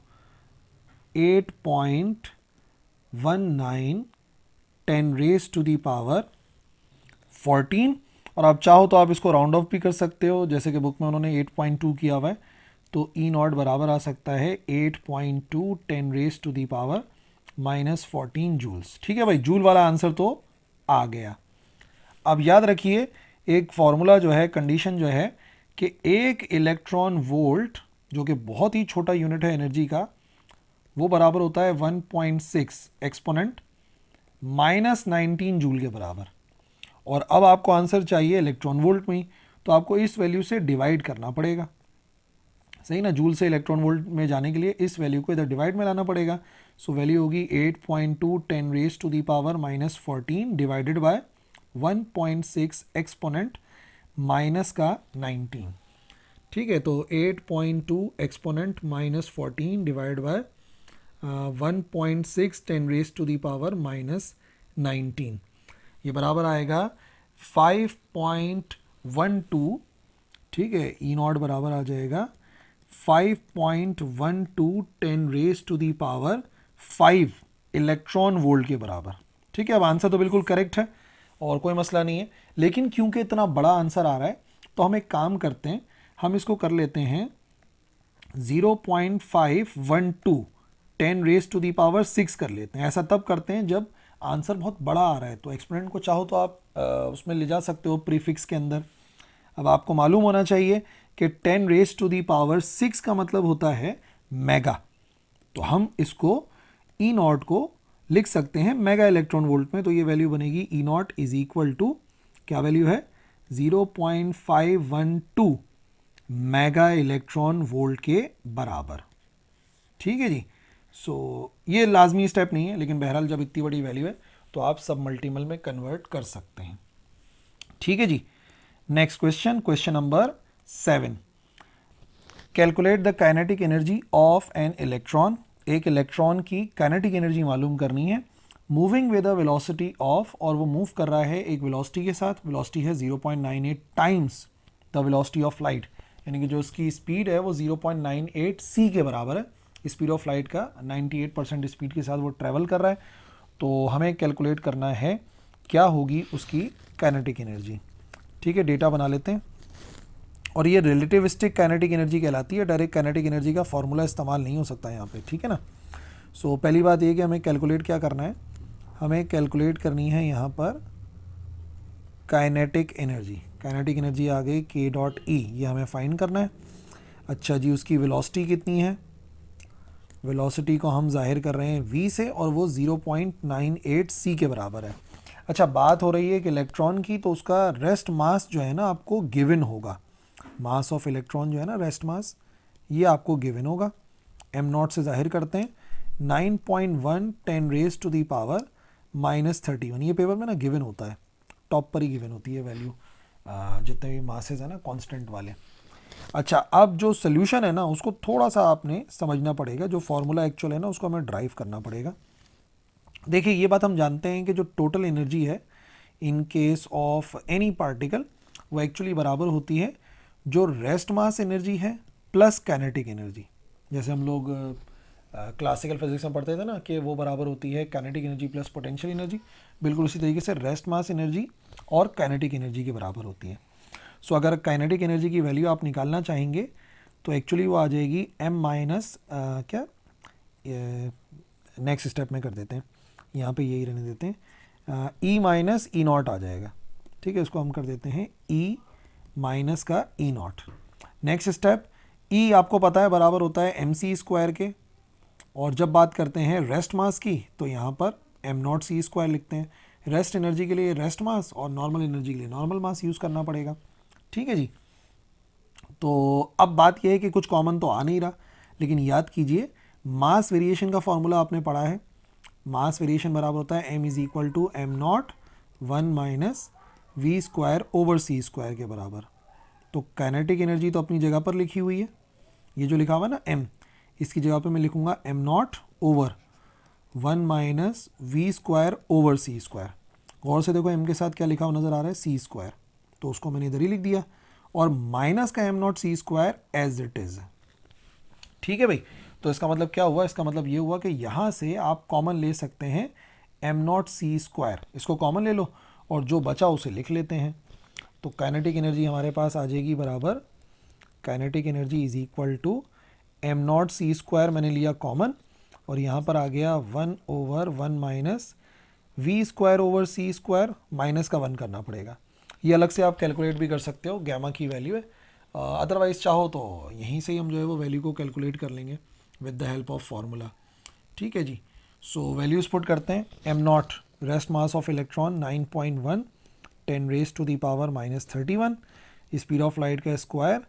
8.19 10 raise to the power 14। और आप चाहो तो आप इसको राउंड ऑफ भी कर सकते हो, जैसे कि बुक में उन्होंने 8.2 किया हुआ है, तो ई नॉट बराबर आ सकता है 8.2 10 raise to the power -14 joules. ठीक है भाई, जूल वाला आंसर तो आ गया। अब याद रखिए एक फॉर्मूला जो है, कंडीशन जो है कि एक इलेक्ट्रॉन वोल्ट जो कि बहुत ही छोटा यूनिट है एनर्जी का, वो बराबर होता है 1.6 एक्सपोनेंट -19 जूल के बराबर। और अब आपको आंसर चाहिए इलेक्ट्रॉन वोल्ट में, तो आपको इस वैल्यू से डिवाइड करना पड़ेगा, सही ना। जूल से इलेक्ट्रॉन वोल्ट में जाने के लिए इस वैल्यू को इधर डिवाइड में लाना पड़ेगा। सो वैल्यू होगी 8.2 10 raise to the power -14 divided by 1.6 exponent minus का 19। ठीक है, तो 8.2 exponent -14 divide by 1.6 10 raise to the power -19, ये बराबर आएगा 5.12। ठीक है, ई नॉट बराबर आ जाएगा 5.12 10 raise to the power 5 electron volt के बराबर। ठीक है, अब आंसर तो बिल्कुल करेक्ट है और कोई मसला नहीं है, लेकिन क्योंकि इतना बड़ा आंसर आ रहा है तो हम एक काम करते हैं, हम इसको कर लेते हैं 0.512 10 रेज टू दी पावर 6 कर लेते हैं। ऐसा तब करते हैं जब आंसर बहुत बड़ा आ रहा है, तो एक्सपोनेंट को चाहो तो आप उसमें ले जा सकते हो प्रीफिक्स के अंदर। अब आपको मालूम होना चाहिए कि 10 रेज टू दी पावर 6 का मतलब होता है मेगा, तो हम इसको ई नॉट को लिख सकते हैं मेगा इलेक्ट्रॉन वोल्ट में। तो ये वैल्यू बनेगी ई नॉट इज इक्वल टू, क्या वैल्यू है? 0.512 मेगा इलेक्ट्रॉन वोल्ट के बराबर। ठीक है जी। सो ये लाजमी स्टेप नहीं है, लेकिन बहरहाल जब इतनी बड़ी वैल्यू है तो आप सब मल्टीपल में कन्वर्ट कर सकते हैं। ठीक है जी। Next question, question number 7। Calculate the kinetic energy of an electron. एक इलेक्ट्रॉन की काइनेटिक एनर्जी मालूम करनी है moving with the velocity of, और वो मूव कर रहा है एक वेलोसिटी के साथ। वेलोसिटी है 0.98 times the velocity of light, यानी कि जो उसकी स्पीड है वो 0.98 c के बराबर है। स्पीड ऑफ लाइट का 98% स्पीड के साथ वो ट्रैवल कर रहा है। तो हमें कैलकुलेट करना है क्या होगी उसकी काइनेटिक एनर्जी। ठीक है, डेटा बना लेते हैं। और ये रिलेटिविस्टिक काइनेटिक एनर्जी कहलाती है, डायरेक्ट काइनेटिक एनर्जी का फॉर्मूला इस्तेमाल नहीं हो सकता यहाँ पे। ठीक है ना। सो पहली बात ये कि हमें कैलकुलेट क्या करना है, हमें कैलकुलेट करनी है यहाँ पर काइनेटिक एनर्जी। काइनेटिक एनर्जी आ गई k डॉट ई, ये हमें फाइंड करना है। अच्छा जी, उसकी वेलोसिटी कितनी है? वेलोसिटी को हम जाहिर कर रहे हैं v से, और वो 0.98 c के बराबर है। अच्छा, बात हो रही है कि इलेक्ट्रॉन की, तो उसका रेस्ट मास जो है ना आपको गिवन होगा। मास ऑफ इलेक्ट्रॉन जो है ना, रेस्ट मास, ये आपको गिवन होगा। m नॉट से जाहिर करते हैं 9.1 10 रेज टू दी पावर -31। ये पेपर में ना गिवन होता है, टॉप पर ही गिवन होती है वैल्यू, जितने भी मासेस है ना कांस्टेंट वाले। अच्छा, अब जो सोल्यूशन है ना उसको थोड़ा सा आपने समझना पड़ेगा, जो फॉर्मूला एक्चुअल है ना उसको हमें ड्राइव करना पड़ेगा। देखिए, ये बात हम जानते हैं कि जो टोटल एनर्जी है in case of any particle, वो एक्चुअली बराबर होती है जो रेस्ट मास एनर्जी है प्लस काइनेटिक एनर्जी। जैसे हम लोग क्लासिकल फिजिक्स में पढ़ते थे ना कि वो बराबर होती है kinetic energy plus potential energy, बिल्कुल उसी तरीके से रेस्ट मास एनर्जी और काइनेटिक एनर्जी के बराबर होती है। सो अगर काइनेटिक एनर्जी की वैल्यू आप निकालना चाहेंगे तो एक्चुअली वो आ जाएगी m माइनस क्या, नेक्स्ट स्टेप में कर देते हैं, यहाँ पे यही रहने देते हैं, e माइनस ई नॉट आ जाएगा। ठीक है, इसको हम कर देते हैं e माइनस का ई नॉट। नेक्स्ट स्टेप, e आपको पता है बराबर होता है mc स्क्वायर के, और जब बात करते हैं रेस्ट मास की तो यहाँ पर m नॉट सी स्क्वायर लिखते हैं। रेस्ट एनर्जी के लिए रेस्ट मास और नॉर्मल एनर्जी के लिए नॉर्मल मास यूज़ करना पड़ेगा। ठीक है जी। तो अब बात यह है कि कुछ कॉमन तो आ नहीं रहा, लेकिन याद कीजिए मास वेरिएशन का फॉर्मूला आपने पढ़ा है मास वेरिएशन बराबर होता है m is equal to m not 1 minus we square over C square के बराबर। तो काइनेटिक एनर्जी तो अपनी जगह पर लिखी हुई है, ये जो लिखा हुआ है ना m, इसकी जगह पे मैं लिखूंगा M not over 1 minus we square over C square. गौर से देखो m के साथ क्या लिखा हुआ नज़र आ रहा है, सी स्क्वायर, तो उसको मैंने इधर ही लिख दिया, और माइनस का m not C square as it is. ठीक है भाई, तो इसका मतलब क्या हुआ, इसका मतलब ये हुआ कि यहाँ से आप कॉमन ले सकते हैं एम नॉट सी स्क्वायर, इसको कॉमन ले लो और जो बचा उसे लिख लेते हैं। तो काइनेटिक एनर्जी हमारे पास आ जाएगी बराबर, kinetic energy is equal to m not C square मैंने लिया कॉमन, और यहाँ पर आ गया 1 over 1 minus we square over C square, minus का 1 करना पड़ेगा। ये अलग से आप कैलकुलेट भी कर सकते हो, गैमा की वैल्यू है, अदरवाइज चाहो तो यहीं से ही हम जो है वो वैल्यू को कैलकुलेट कर लेंगे with the help of formula. ठीक है जी, सो वैल्यूज पुट करते हैं। M not rest mass of electron 9.1, 10 raise to the power -31, speed of light का स्क्वायर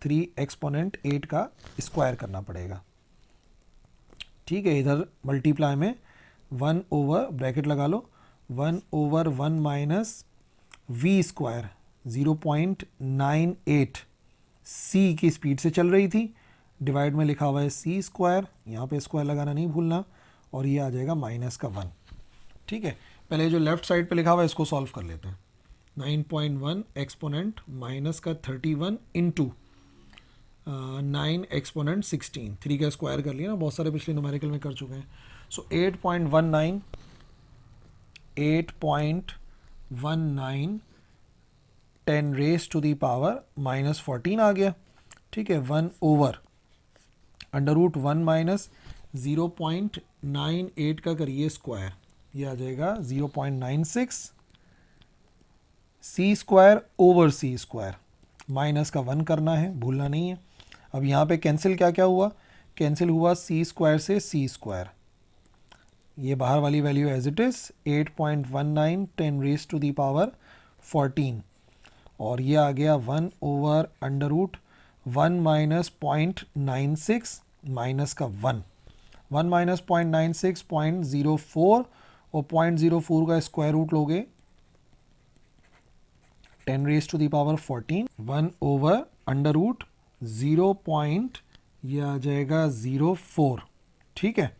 3 एक्सपोनेंट 8 का स्क्वायर करना पड़ेगा। ठीक है, इधर मल्टीप्लाई में 1 ओवर ब्रैकेट लगा लो, 1 ओवर 1 माइनस वी स्क्वायर 0.98 सी की स्पीड से चल रही थी, डिवाइड में लिखा हुआ है सी स्क्वायर, यहाँ पे स्क्वायर लगाना नहीं भूलना, और ये आ जाएगा माइनस का 1। ठीक है, पहले जो लेफ्ट साइड पे लिखा हुआ है इसको सॉल्व कर लेते हैं। 9.1 एक्सपोनेंट माइनस का 31 इंटू 9 एक्सपोनेंट 16, 3 का स्क्वायर कर लिया ना, बहुत सारे पिछले न्यूमेरिकल में कर चुके हैं। सो 8.19 10 रेज टू दी पावर -14 आ गया। ठीक है, 1 ओवर अंडर रूट 1 माइनस 0.98 का करिए स्क्वायर, ये आ जाएगा 0.96 सी स्क्वायर ओवर सी स्क्वायर, माइनस का 1 करना है, भूलना नहीं है। अब यहाँ पे कैंसिल क्या क्या हुआ, कैंसिल हुआ सी स्क्वायर से सी स्क्वायर, ये बाहर वाली value as it is 8.19 10 raise to the power 14, और ये आ गया 1 over under root 1 minus 0.96 minus का 1 माइनस 0.96 0.04, और 0.04 का स्क्वायर रूट लोगे 10 raise to the power 14, 1 over under root 0. ये आ जाएगा 0.04। ठीक है,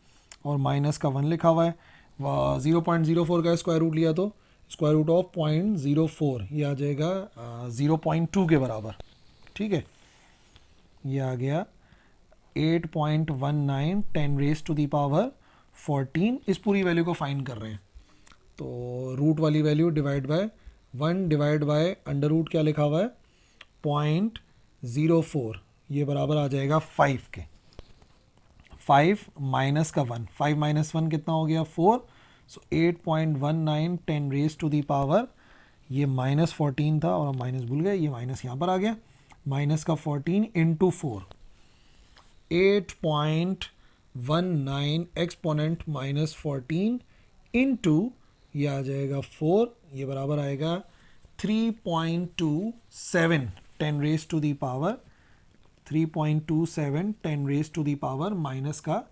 और माइनस का 1 लिखा हुआ है, 0.04 का स्क्वायर रूट लिया तो स्क्वायर रूट ऑफ 0.04, ये आ जाएगा 0.2 के बराबर। ठीक है, ये आ गया 8.19 10 रेज टू दी पावर 14। इस पूरी वैल्यू को फाइंड कर रहे हैं, तो रूट वाली value divide by 1 divide by under root क्या लिखा हुआ है 0.04, ये बराबर आ जाएगा 5 के। 5 माइनस का 1, 5 माइनस 1 कितना हो गया 4, सो 8.19 10 रेज टू दी पावर, ये -14 था और हम माइनस भूल गए, ये माइनस यहाँ पर आ गया, माइनस का 14 इंटू 4, 8.19 एक्सपोनेंट -14 इंटू, ये आ जाएगा 4, ये बराबर आएगा 3.27 10 raise to the power 3.27 10 raise to the power minus का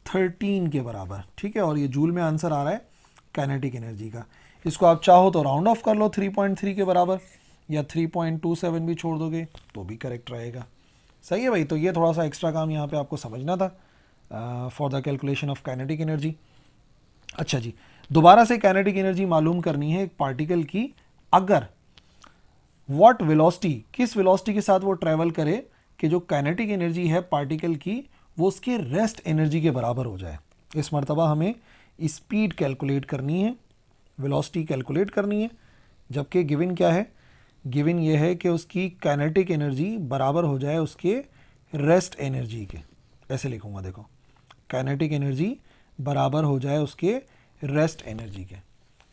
13 के बराबर। ठीक है, और ये जूल में आंसर आ रहा है काइनेटिक एनर्जी का। इसको आप चाहो तो राउंड ऑफ कर लो 3.3 के बराबर, या 3.27 भी छोड़ दोगे तो भी करेक्ट रहेगा। सही है भाई, तो ये थोड़ा सा एक्स्ट्रा काम यहाँ पे आपको समझना था for the calculation of kinetic energy. अच्छा जी, दोबारा से काइनेटिक एनर्जी मालूम करनी है एक पार्टिकल की, अगर व्हाट वेलोसिटी, किस वेलोसिटी के साथ वो ट्रैवल करे कि जो काइनेटिक एनर्जी है पार्टिकल की वो उसके रेस्ट एनर्जी के बराबर हो जाए। इस मर्तबा हमें स्पीड कैलकुलेट करनी है, वेलोसिटी कैलकुलेट करनी है, जबकि गिवन क्या है, गिवन ये है कि उसकी काइनेटिक एनर्जी बराबर हो जाए उसके रेस्ट एनर्जी के। ऐसे लिखूंगा, देखो काइनेटिक एनर्जी बराबर हो जाए उसके रेस्ट एनर्जी के।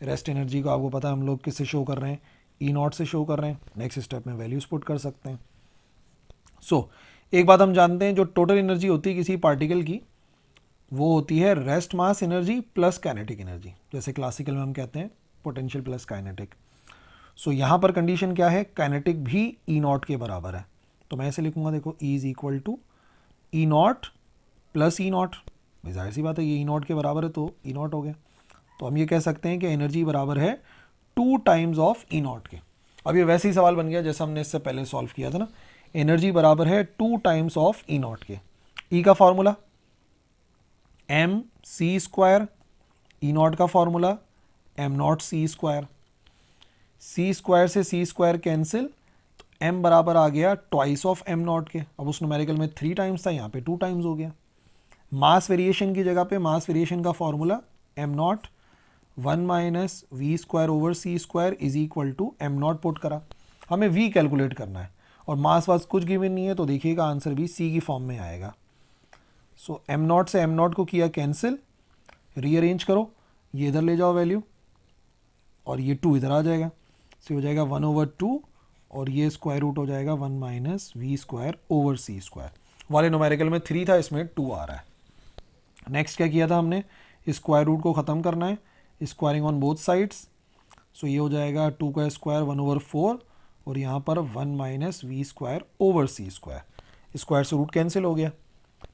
रेस्ट एनर्जी को आपको पता है हम लोग किससे शो कर रहे हैं, ई नॉट से शो कर रहे हैं। नेक्स्ट स्टेप में वैल्यूज पुट कर सकते हैं। सो एक बात हम जानते हैं, जो टोटल एनर्जी होती है किसी पार्टिकल की वो होती है rest mass energy plus kinetic energy, जैसे क्लासिकल में हम कहते हैं पोटेंशियल प्लस काइनेटिक। सो यहाँ पर कंडीशन क्या है, काइनेटिक भी ई नॉट के बराबर है, तो मैं ऐसे लिखूंगा, देखो E is equal to E not plus E not, भाई जाहिर सी बात है ये ई नॉट के बराबर है तो ई नॉट हो गया। तो हम ये कह सकते हैं कि एनर्जी बराबर है 2 टाइम्स ऑफ ई नॉट के। अब ये वैसे ही सवाल बन गया जैसा हमने इससे पहले सॉल्व किया था ना, एनर्जी बराबर है 2 टाइम्स ऑफ ई नॉट के। ई का formula M C square, E naught का formula am not C square. C square से सी स्क्वायर कैंसिल, तो एम बराबर आ गया ट्वाइस ऑफ एम नॉट के। अब उस न्यूमेरिकल में 3 टाइम्स था, यहाँ पे 2 टाइम्स हो गया। मास वेरिएशन की जगह पे मास वेरिएशन का formula M not 1 minus we square over C square is equal to m not put करा। हमें वी कैलकुलेट करना है और मास वास कुछ गिवन नहीं है, तो देखिएगा आंसर भी सी की फॉर्म में आएगा। सो एम नॉट से एम नॉट को किया कैंसिल, रीअरेंज करो, ये इधर ले जाओ वैल्यू और ये 2 इधर आ जाएगा, सो हो जाएगा 1/2 और ये स्क्वायर रूट हो जाएगा 1 minus we square over C square. वाले न्यूमेरिकल में 3 था, इसमें 2 आ रहा है। नेक्स्ट क्या किया था हमने, स्क्वायर रूट को ख़त्म करना है, squaring on both sides. So ये हो जाएगा 2 का स्क्वायर 1/4 और यहाँ पर 1 minus we square over C square. Square से रूट कैंसिल हो गया,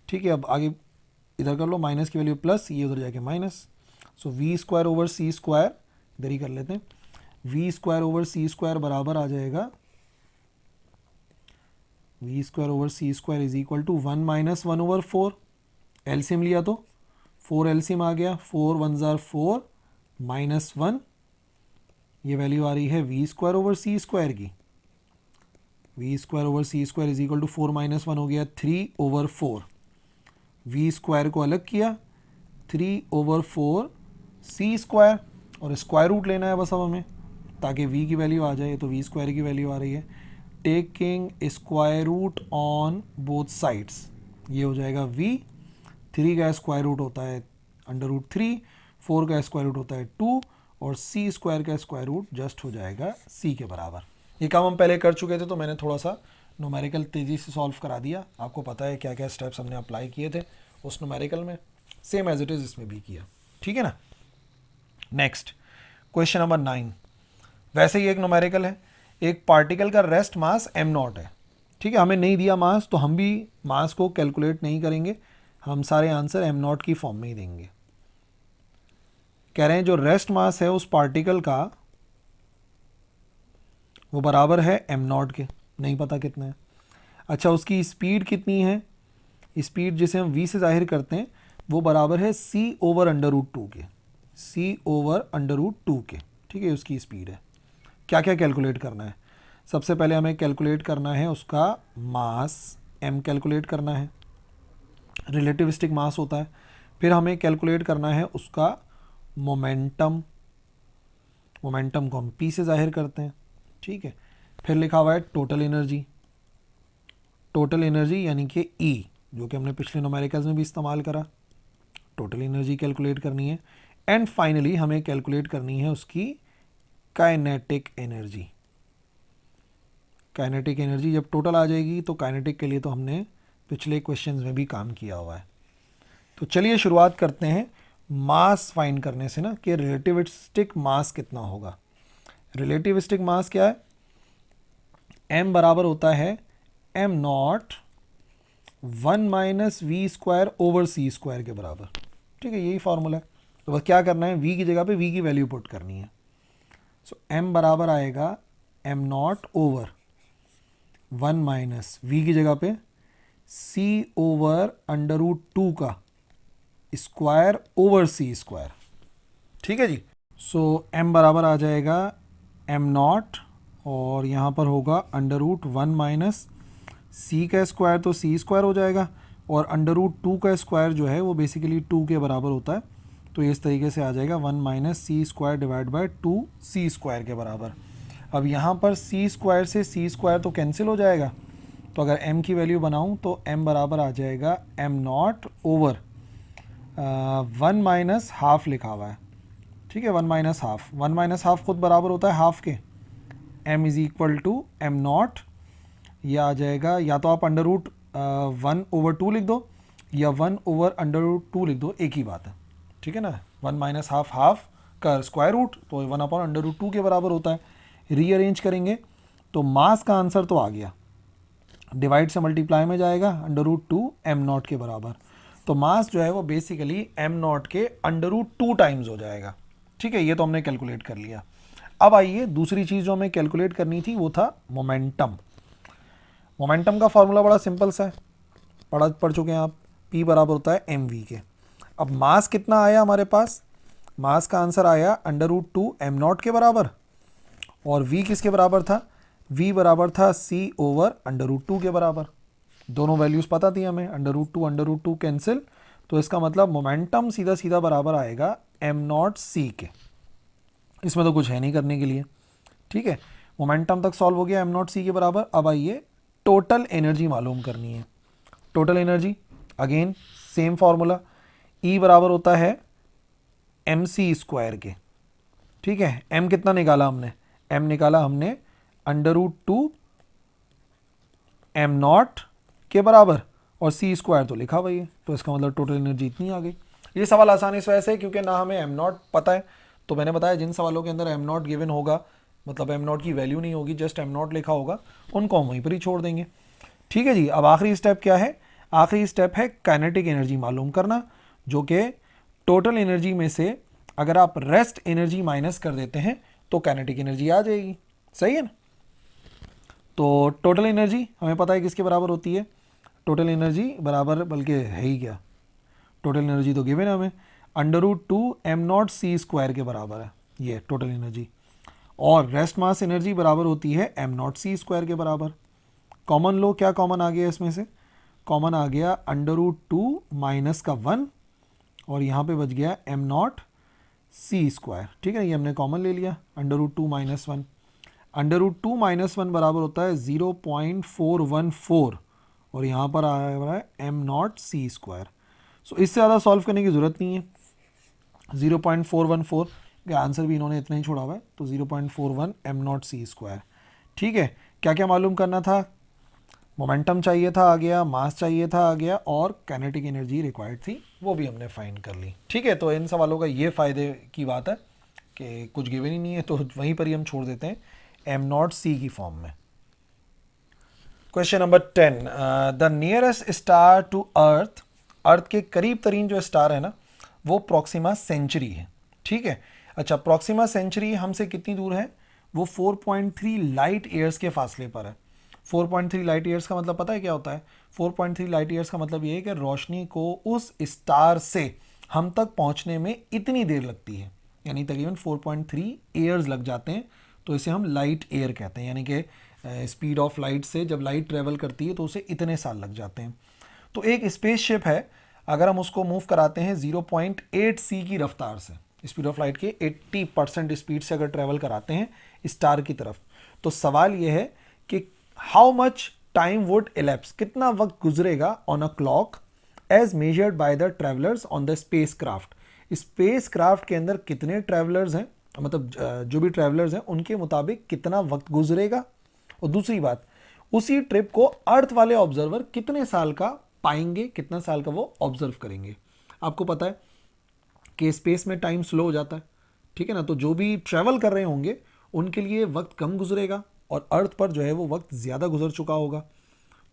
ठीक है। अब आगे इधर कर लो, माइनस की वैल्यू प्लस, ये उधर जाके minus. So v square over सी स्क्वायर इधर ही कर लेते हैं, वी स्क्वायर ओवर सी स्क्वायर बराबर आ जाएगा v square over C square is equal to 1 minus 1/4। LCM लिया तो 4 एलसीएम आ गया, 4 1 जार 4 माइनस 1, ये वैल्यू आ रही है वी स्क्वायर ओवर सी स्क्वायर की। V square over C square is equal to 4 minus 1 हो गया 3/4। वी स्क्वायर को अलग किया, 3/4 सी स्क्वायर और स्क्वायर रूट लेना है बस अब हमें, ताकि v की वैल्यू आ जाए। तो वी स्क्वायर की वैल्यू आ रही है taking square root on both sides, ये हो जाएगा v। 3 का स्क्वायर रूट होता है √3, 4 का स्क्वायर रूट होता है 2 और c स्क्वायर का स्क्वायर रूट जस्ट हो जाएगा c के बराबर। ये काम हम पहले कर चुके थे, तो मैंने थोड़ा सा न्यूमेरिकल तेज़ी से सॉल्व करा दिया। आपको पता है क्या क्या स्टेप्स हमने अप्लाई किए थे उस न्यूमेरिकल में, सेम एज इट इज़ इसमें भी किया, ठीक है ना। नेक्स्ट क्वेश्चन नंबर 9, वैसे ही एक न्यूमेरिकल है, एक पार्टिकल का रेस्ट मास एम नॉट है, ठीक है। हमें नहीं दिया मास, तो हम भी मास को कैलकुलेट नहीं करेंगे, हम सारे आंसर एम नॉट की फॉर्म में ही देंगे। कह रहे हैं जो रेस्ट मास है उस पार्टिकल का वो बराबर है एम नॉट के, नहीं पता कितना है। अच्छा, उसकी स्पीड कितनी है, स्पीड जिसे हम v से जाहिर करते हैं वो बराबर है c/√2 के, c/√2 के, ठीक है, उसकी स्पीड है। क्या क्या कैलकुलेट करना है, सबसे पहले हमें कैलकुलेट करना है उसका मास m कैलकुलेट करना है, रिलेटिविस्टिक मास होता है। फिर हमें कैलकुलेट करना है उसका मोमेंटम, मोमेंटम को हम p से जाहिर करते हैं, ठीक है। फिर लिखा हुआ है टोटल एनर्जी, टोटल एनर्जी यानी कि E, जो कि हमने पिछले न्यूमेरिकल्स में भी इस्तेमाल करा। टोटल एनर्जी कैलकुलेट करनी है एंड फाइनली हमें कैलकुलेट करनी है उसकी काइनेटिक एनर्जी। काइनेटिक एनर्जी जब टोटल आ जाएगी तो काइनेटिक के लिए तो हमने पिछले क्वेश्चंस में भी काम किया हुआ है। तो चलिए शुरुआत करते हैं मास फाइंड करने से ना, कि रिलेटिविस्टिक मास कितना होगा। रिलेटिविस्टिक मास क्या है, m बराबर होता है m not 1 minus we square over C square के बराबर, ठीक है, यही फॉर्मूला है। तो बस क्या करना है, v की जगह पे v की वैल्यू पुट करनी है। सो m बराबर आएगा m not over 1 minus v की जगह पे c/√2 का स्क्वायर ओवर सी स्क्वायर, ठीक है जी। सो m बराबर आ जाएगा एम नॉट और यहाँ पर होगा √1 माइनस सी का स्क्वायर, तो सी स्क्वायर हो जाएगा, और √2 का स्क्वायर जो है वो बेसिकली 2 के बराबर होता है, तो इस तरीके से आ जाएगा 1 minus c square divide by 2 c square के बराबर। अब यहाँ पर सी स्क्वायर से सी स्क्वायर तो कैंसिल हो जाएगा, तो अगर m की वैल्यू बनाऊँ तो m बराबर आ जाएगा am not over 1 minus half लिखा हुआ है, ठीक है, 1 माइनस हाफ, 1 माइनस हाफ खुद बराबर होता है हाफ के, m is equal to m not, यह आ जाएगा, या तो आप √1/2 लिख दो या 1/√2 लिख दो, एक ही बात है, ठीक है ना। 1 माइनस हाफ, हाफ का स्क्वायर रूट तो 1/√2 के बराबर होता है। रीअरेंज करेंगे तो मास का आंसर तो आ गया, डिवाइड से मल्टीप्लाई में जाएगा √2 एम नॉट के बराबर। तो मास जो है वो बेसिकली एम नॉट के √2 टाइम्स हो जाएगा। ठीक है, ये तो हमने कैलकुलेट कर लिया। अब आइए दूसरी चीज़ जो हमें कैलकुलेट करनी थी वो था मोमेंटम। मोमेंटम का फॉर्मूला बड़ा सिंपल सा है, पढ़ चुके हैं आप, P बराबर होता है mv के। अब मास कितना आया हमारे पास, मास का आंसर आया √2 एम नॉट के बराबर, और v किसके बराबर था, v बराबर था c/√2 के बराबर। दोनों वैल्यूज पता थी हमें, √2 कैंसिल, तो इसका मतलब मोमेंटम सीधा सीधा बराबर आएगा एम नॉट सी के। इसमें तो कुछ है नहीं करने के लिए। ठीक है, मोमेंटम तक सॉल्व हो गया एम नॉट सी के बराबर। अब आइए टोटल एनर्जी मालूम करनी है। Total energy again same formula, E बराबर होता है एम सी स्क्वायर के। ठीक है, M कितना निकाला हमने, M निकाला हमने √2 एम नॉट के बराबर, और सी स्क्वायर तो लिखा हुआ है, तो इसका मतलब टोटल एनर्जी इतनी आ गई। ये सवाल आसान इस वजह से क्योंकि ना हमें एम नॉट पता है, तो मैंने बताया जिन सवालों के अंदर एम नॉट गिवन होगा, मतलब एम नॉट की वैल्यू नहीं होगी, जस्ट एम नॉट लिखा होगा, उनको हम वहीं पर ही छोड़ देंगे। ठीक है जी, अब आखिरी स्टेप क्या है, आखिरी स्टेप है काइनेटिक एनर्जी मालूम करना, जो कि टोटल एनर्जी में से अगर आप रेस्ट एनर्जी माइनस कर देते हैं तो काइनेटिक एनर्जी आ जाएगी। सही है ना। तो टोटल एनर्जी हमें पता है किसके बराबर होती है, टोटल एनर्जी बराबर, बल्कि है ही क्या, टोटल एनर्जी तो गिवन है हमें, √2 एम नॉट सी स्क्वायर के बराबर है ये टोटल एनर्जी, और रेस्ट मास एनर्जी बराबर होती है एम नॉट सी स्क्वायर के बराबर। कॉमन लो, क्या कॉमन आ गया इसमें से, कॉमन आ गया √2 माइनस का 1, और यहाँ पे बच गया एम नॉट सी स्क्वायर। ठीक है, ये हमने कॉमन ले लिया, √2 माइनस 1, √2 माइनस 1 बराबर होता है 0.414, और यहाँ पर आ रहा है एम नॉट सी स्क्वायर। सो इससे ज़्यादा सॉल्व करने की ज़रूरत नहीं है, 0.414 का आंसर भी इन्होंने इतना ही छोड़ा हुआ है, तो 0.41 एम नॉट सी स्क्वायर। ठीक है, क्या क्या मालूम करना था, मोमेंटम चाहिए था आ गया, मास चाहिए था आ गया, और काइनेटिक एनर्जी रिक्वायर्ड थी वो भी हमने फाइंड कर ली। ठीक है, तो इन सवालों का ये फ़ायदे की बात है कि कुछ गिवन ही नहीं है, तो वहीं पर ही हम छोड़ देते हैं एम नॉट सी की फॉर्म में। Question number 10, the nearest star to earth, earth के करीब तरीन जो स्टार है ना वो प्रॉक्सिमा सेंचुरी है। ठीक है, अच्छा प्रॉक्सिमा सेंचुरी हमसे कितनी दूर है, वो 4.3 लाइट ईयर्स के फासले पर है। 4.3 लाइट ईयर्स का मतलब पता है क्या होता है, 4.3 लाइट ईयर्स का मतलब ये है कि रोशनी को उस स्टार से हम तक पहुंचने में इतनी देर लगती है, यानी तकरीबन 4.3 ईयर्स लग जाते हैं, तो इसे हम लाइट ईयर कहते हैं, यानी कि स्पीड ऑफ लाइट से जब लाइट ट्रेवल करती है तो उसे इतने साल लग जाते हैं। तो एक स्पेसशिप है, अगर हम उसको मूव कराते हैं 0.8 सी की रफ्तार से, स्पीड ऑफ लाइट के 80% स्पीड से अगर ट्रेवल कराते हैं स्टार की तरफ, तो सवाल यह है कि how much time would ellipse, कितना वक्त गुजरेगा on a clock edge measured by the travellers on the space craft. Space craft के अंदर कितने ट्रेवलर्स हैं, मतलब जो भी ट्रेवलर्स हैं उनके मुताबिक कितना वक्त गुजरेगा, और दूसरी बात उसी ट्रिप को अर्थ वाले ऑब्जर्वर कितने साल का पाएंगे, कितना साल का वो ऑब्जर्व करेंगे। आपको पता है कि स्पेस में टाइम स्लो हो जाता है, ठीक है ना, तो जो भी ट्रैवल कर रहे होंगे उनके लिए वक्त कम गुजरेगा, और अर्थ पर जो है वो वक्त ज़्यादा गुजर चुका होगा।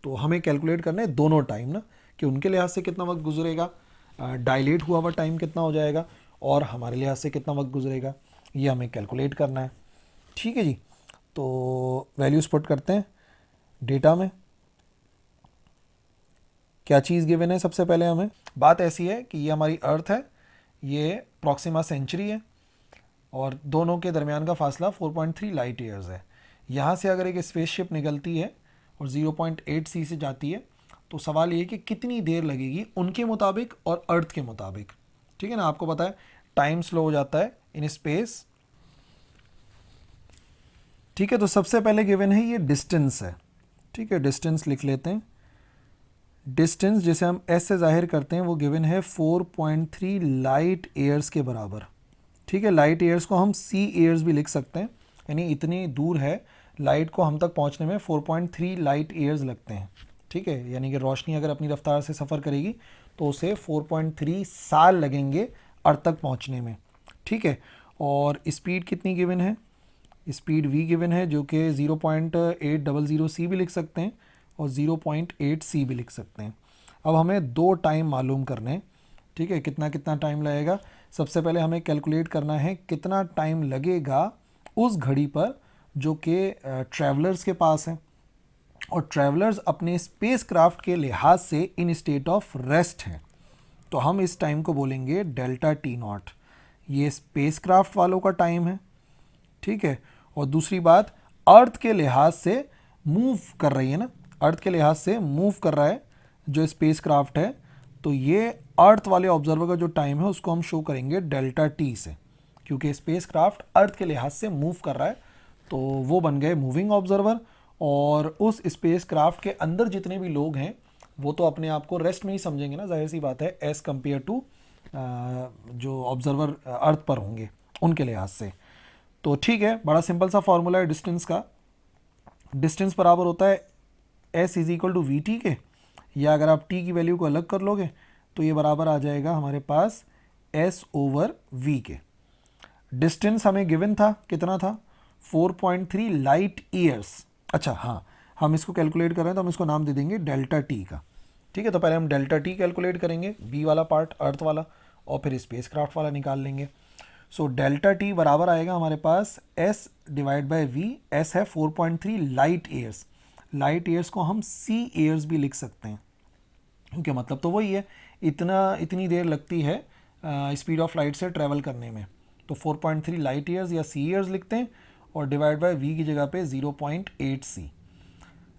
तो हमें कैलकुलेट करना है दोनों टाइम ना, कि उनके लिहाज से कितना वक्त गुजरेगा, डायलेट हुआ हुआ टाइम कितना हो जाएगा, और हमारे लिहाज से कितना वक्त गुजरेगा, ये हमें कैलकुलेट करना है। ठीक है जी, तो वैल्यूज पुट करते हैं डेटा में। क्या चीज़ गिवन है, सबसे पहले हमें बात ऐसी है कि ये हमारी अर्थ है, ये प्रॉक्सिमा सेंचुरी है, और दोनों के दरमियान का फासला 4.3 लाइट ईयर्स है। यहाँ से अगर एक स्पेसशिप निकलती है और 0.8 सी से जाती है, तो सवाल ये कि कितनी देर लगेगी उनके मुताबिक और अर्थ के मुताबिक। ठीक है ना, आपको पता है टाइम स्लो हो जाता है इन स्पेस। ठीक है, तो सबसे पहले गिवन है ये डिस्टेंस है। ठीक है, डिस्टेंस लिख लेते हैं। डिस्टेंस जिसे हम एस से जाहिर करते हैं वो गिवन है 4.3 लाइट ईयर्स के बराबर। ठीक है, लाइट ईयर्स को हम सी ईयर्स भी लिख सकते हैं, यानी इतनी दूर है लाइट को हम तक पहुंचने में 4.3 लाइट ईयर्स लगते हैं। ठीक है, यानी कि रोशनी अगर अपनी रफ्तार से सफ़र करेगी तो उसे 4.3 साल लगेंगे अर्थ तक पहुंचने में। ठीक है, और स्पीड कितनी गिवन है, स्पीड v गिवन है जो कि 0.800 सी भी लिख सकते हैं और 0.8 सी भी लिख सकते हैं। अब हमें 2 टाइम मालूम करने हैं, ठीक है। कितना कितना टाइम लगेगा, सबसे पहले हमें कैलकुलेट करना है कितना टाइम लगेगा उस घड़ी पर जो कि ट्रैवलर्स के पास है, और ट्रैवलर्स अपने स्पेस क्राफ्ट के लिहाज से इन स्टेट ऑफ रेस्ट हैं। तो हम इस टाइम को बोलेंगे डेल्टा टी नॉट। ये स्पेस क्राफ्ट वालों का टाइम है, ठीक है। और दूसरी बात, अर्थ के लिहाज से मूव कर रही है ना, अर्थ के लिहाज से मूव कर रहा है जो स्पेस क्राफ्ट है, तो ये अर्थ वाले ऑब्जर्वर का जो टाइम है उसको हम शो करेंगे डेल्टा टी से, क्योंकि स्पेस क्राफ्ट अर्थ के लिहाज से मूव कर रहा है, तो वो बन गए मूविंग ऑब्जर्वर। और उस स्पेस क्राफ्ट के अंदर जितने भी लोग हैं वो तो अपने आप को रेस्ट में ही समझेंगे ना, जाहिर सी बात है, एज कम्पेयर टू जो ऑब्जर्वर अर्थ पर होंगे उनके लिहाज से। तो ठीक है, बड़ा सिंपल सा फॉर्मूला है डिस्टेंस का। डिस्टेंस बराबर होता है s is equal to v t के, या अगर आप टी की वैल्यू को अलग कर लोगे तो ये बराबर आ जाएगा हमारे पास एस ओवर वी के। डिस्टेंस हमें गिवन था, कितना था, 4.3 लाइट ईयर्स। अच्छा हाँ, हम इसको कैलकुलेट कर रहे हैं तो हम इसको नाम दे देंगे डेल्टा टी का, ठीक है। तो पहले हम डेल्टा टी कैलकुलेट करेंगे, बी वाला पार्ट अर्थ वाला, और फिर स्पेस क्राफ्ट वाला निकाल लेंगे। सो डेल्टा टी बराबर आएगा हमारे पास S divide by V. S है 4.3 लाइट ईयर्स। लाइट ईयर्स को हम सी ईयर्स भी लिख सकते हैं, क्योंकि मतलब तो वही है, इतनी देर लगती है स्पीड ऑफ लाइट से ट्रैवल करने में। तो 4.3 लाइट ईयर्स या सी ईयर्स लिखते हैं, और डिवाइड बाय वी की जगह पे 0.8 सी।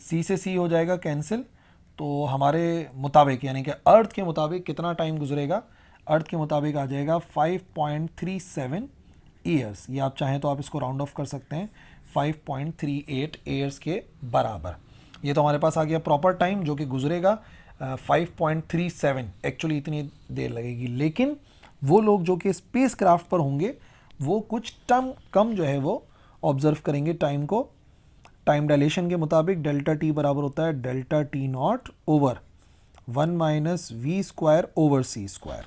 सी से सी हो जाएगा कैंसिल। तो हमारे मुताबिक, यानी कि अर्थ के मुताबिक कितना टाइम गुजरेगा, अर्थ के मुताबिक आ जाएगा 5.37 ईयर्स। ये आप चाहें तो आप इसको राउंड ऑफ कर सकते हैं, 5.38 ईयर्स के बराबर। ये तो हमारे पास आ गया प्रॉपर टाइम जो कि गुजरेगा 5.37। एक्चुअली इतनी देर लगेगी, लेकिन वो लोग जो कि स्पेस क्राफ्ट पर होंगे वो कुछ टर्म कम जो है वो ऑब्जर्व करेंगे टाइम को। टाइम डायलेशन के मुताबिक डेल्टा टी बराबर होता है delta t not over 1 minus we square over C square.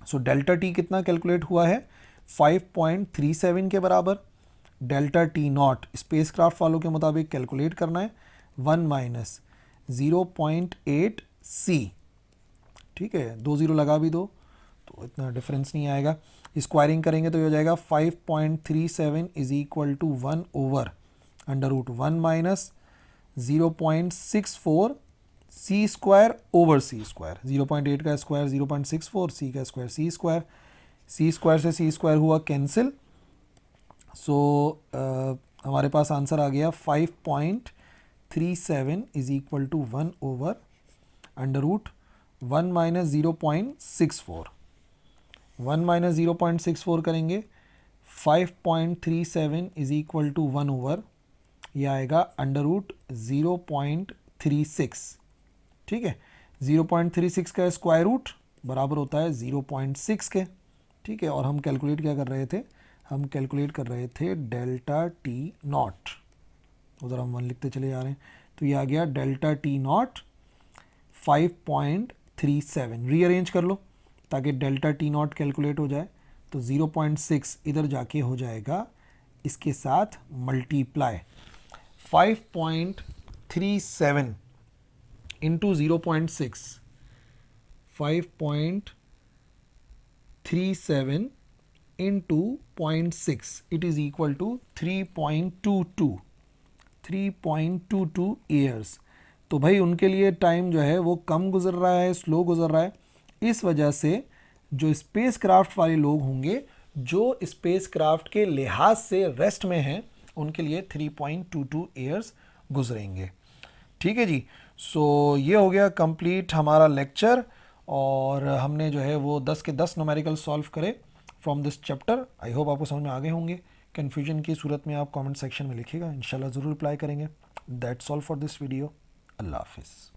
So delta t कितना कैलकुलेट हुआ है, 5.37 के बराबर। Delta t not spacecraft वालों के मुताबिक कैलकुलेट करना है 1 माइनस 0.8 सी, ठीक है। 2 0 लगा भी दो तो इतना डिफरेंस नहीं आएगा। स्क्वायरिंग करेंगे तो ये हो जाएगा 5.37 is equal to 1 over under root 1 minus 0.64 C square over C square. 0.8 का स्क्वायर 0.64, सी का स्क्वायर सी स्क्वायर। सी स्क्वायर से सी स्क्वायर हुआ कैंसिल। सो हमारे पास आंसर आ गया 5.37 is equal to 1 over under root 1 minus 0.64। 1 minus 0.64 करेंगे, 5.37 इज इक्वल टू 1 ओवर, यह आएगा अंडर रूट 0.36, ठीक है। 0.36 का स्क्वायर रूट बराबर होता है 0.6 के, ठीक है। और हम कैलकुलेट क्या कर रहे थे, हम कैलकुलेट कर रहे थे डेल्टा टी नॉट। उधर हम 1 लिखते चले जा रहे हैं, तो ये आ गया डेल्टा टी नॉट 5.37। रीअरेंज कर लो ताकि डेल्टा टी नॉट कैलकुलेट हो जाए। तो 0.6 इधर जाके हो जाएगा इसके साथ multiply, 5.37 into 0.6, 5.37 into 0.6, it is equal to 3.22 years. तो भाई उनके लिए टाइम जो है वो कम गुजर रहा है, स्लो गुजर रहा है। इस वजह से जो स्पेस क्राफ्ट वाले लोग होंगे जो स्पेस क्राफ्ट के लिहाज से रेस्ट में हैं, उनके लिए 3.22 ईयर्स गुजरेंगे, ठीक है जी। सो ये हो गया कंप्लीट हमारा लेक्चर, और हमने जो है वो 10 के 10 न्यूमेरिकल सॉल्व करे from this chapter. I hope आपको समझ में आ गए होंगे। कन्फ्यूजन की सूरत में आप कमेंट सेक्शन में लिखिएगा, इंशाल्लाह ज़रूर रिप्लाई करेंगे। That's all for this video. अल्लाह हाफिज़।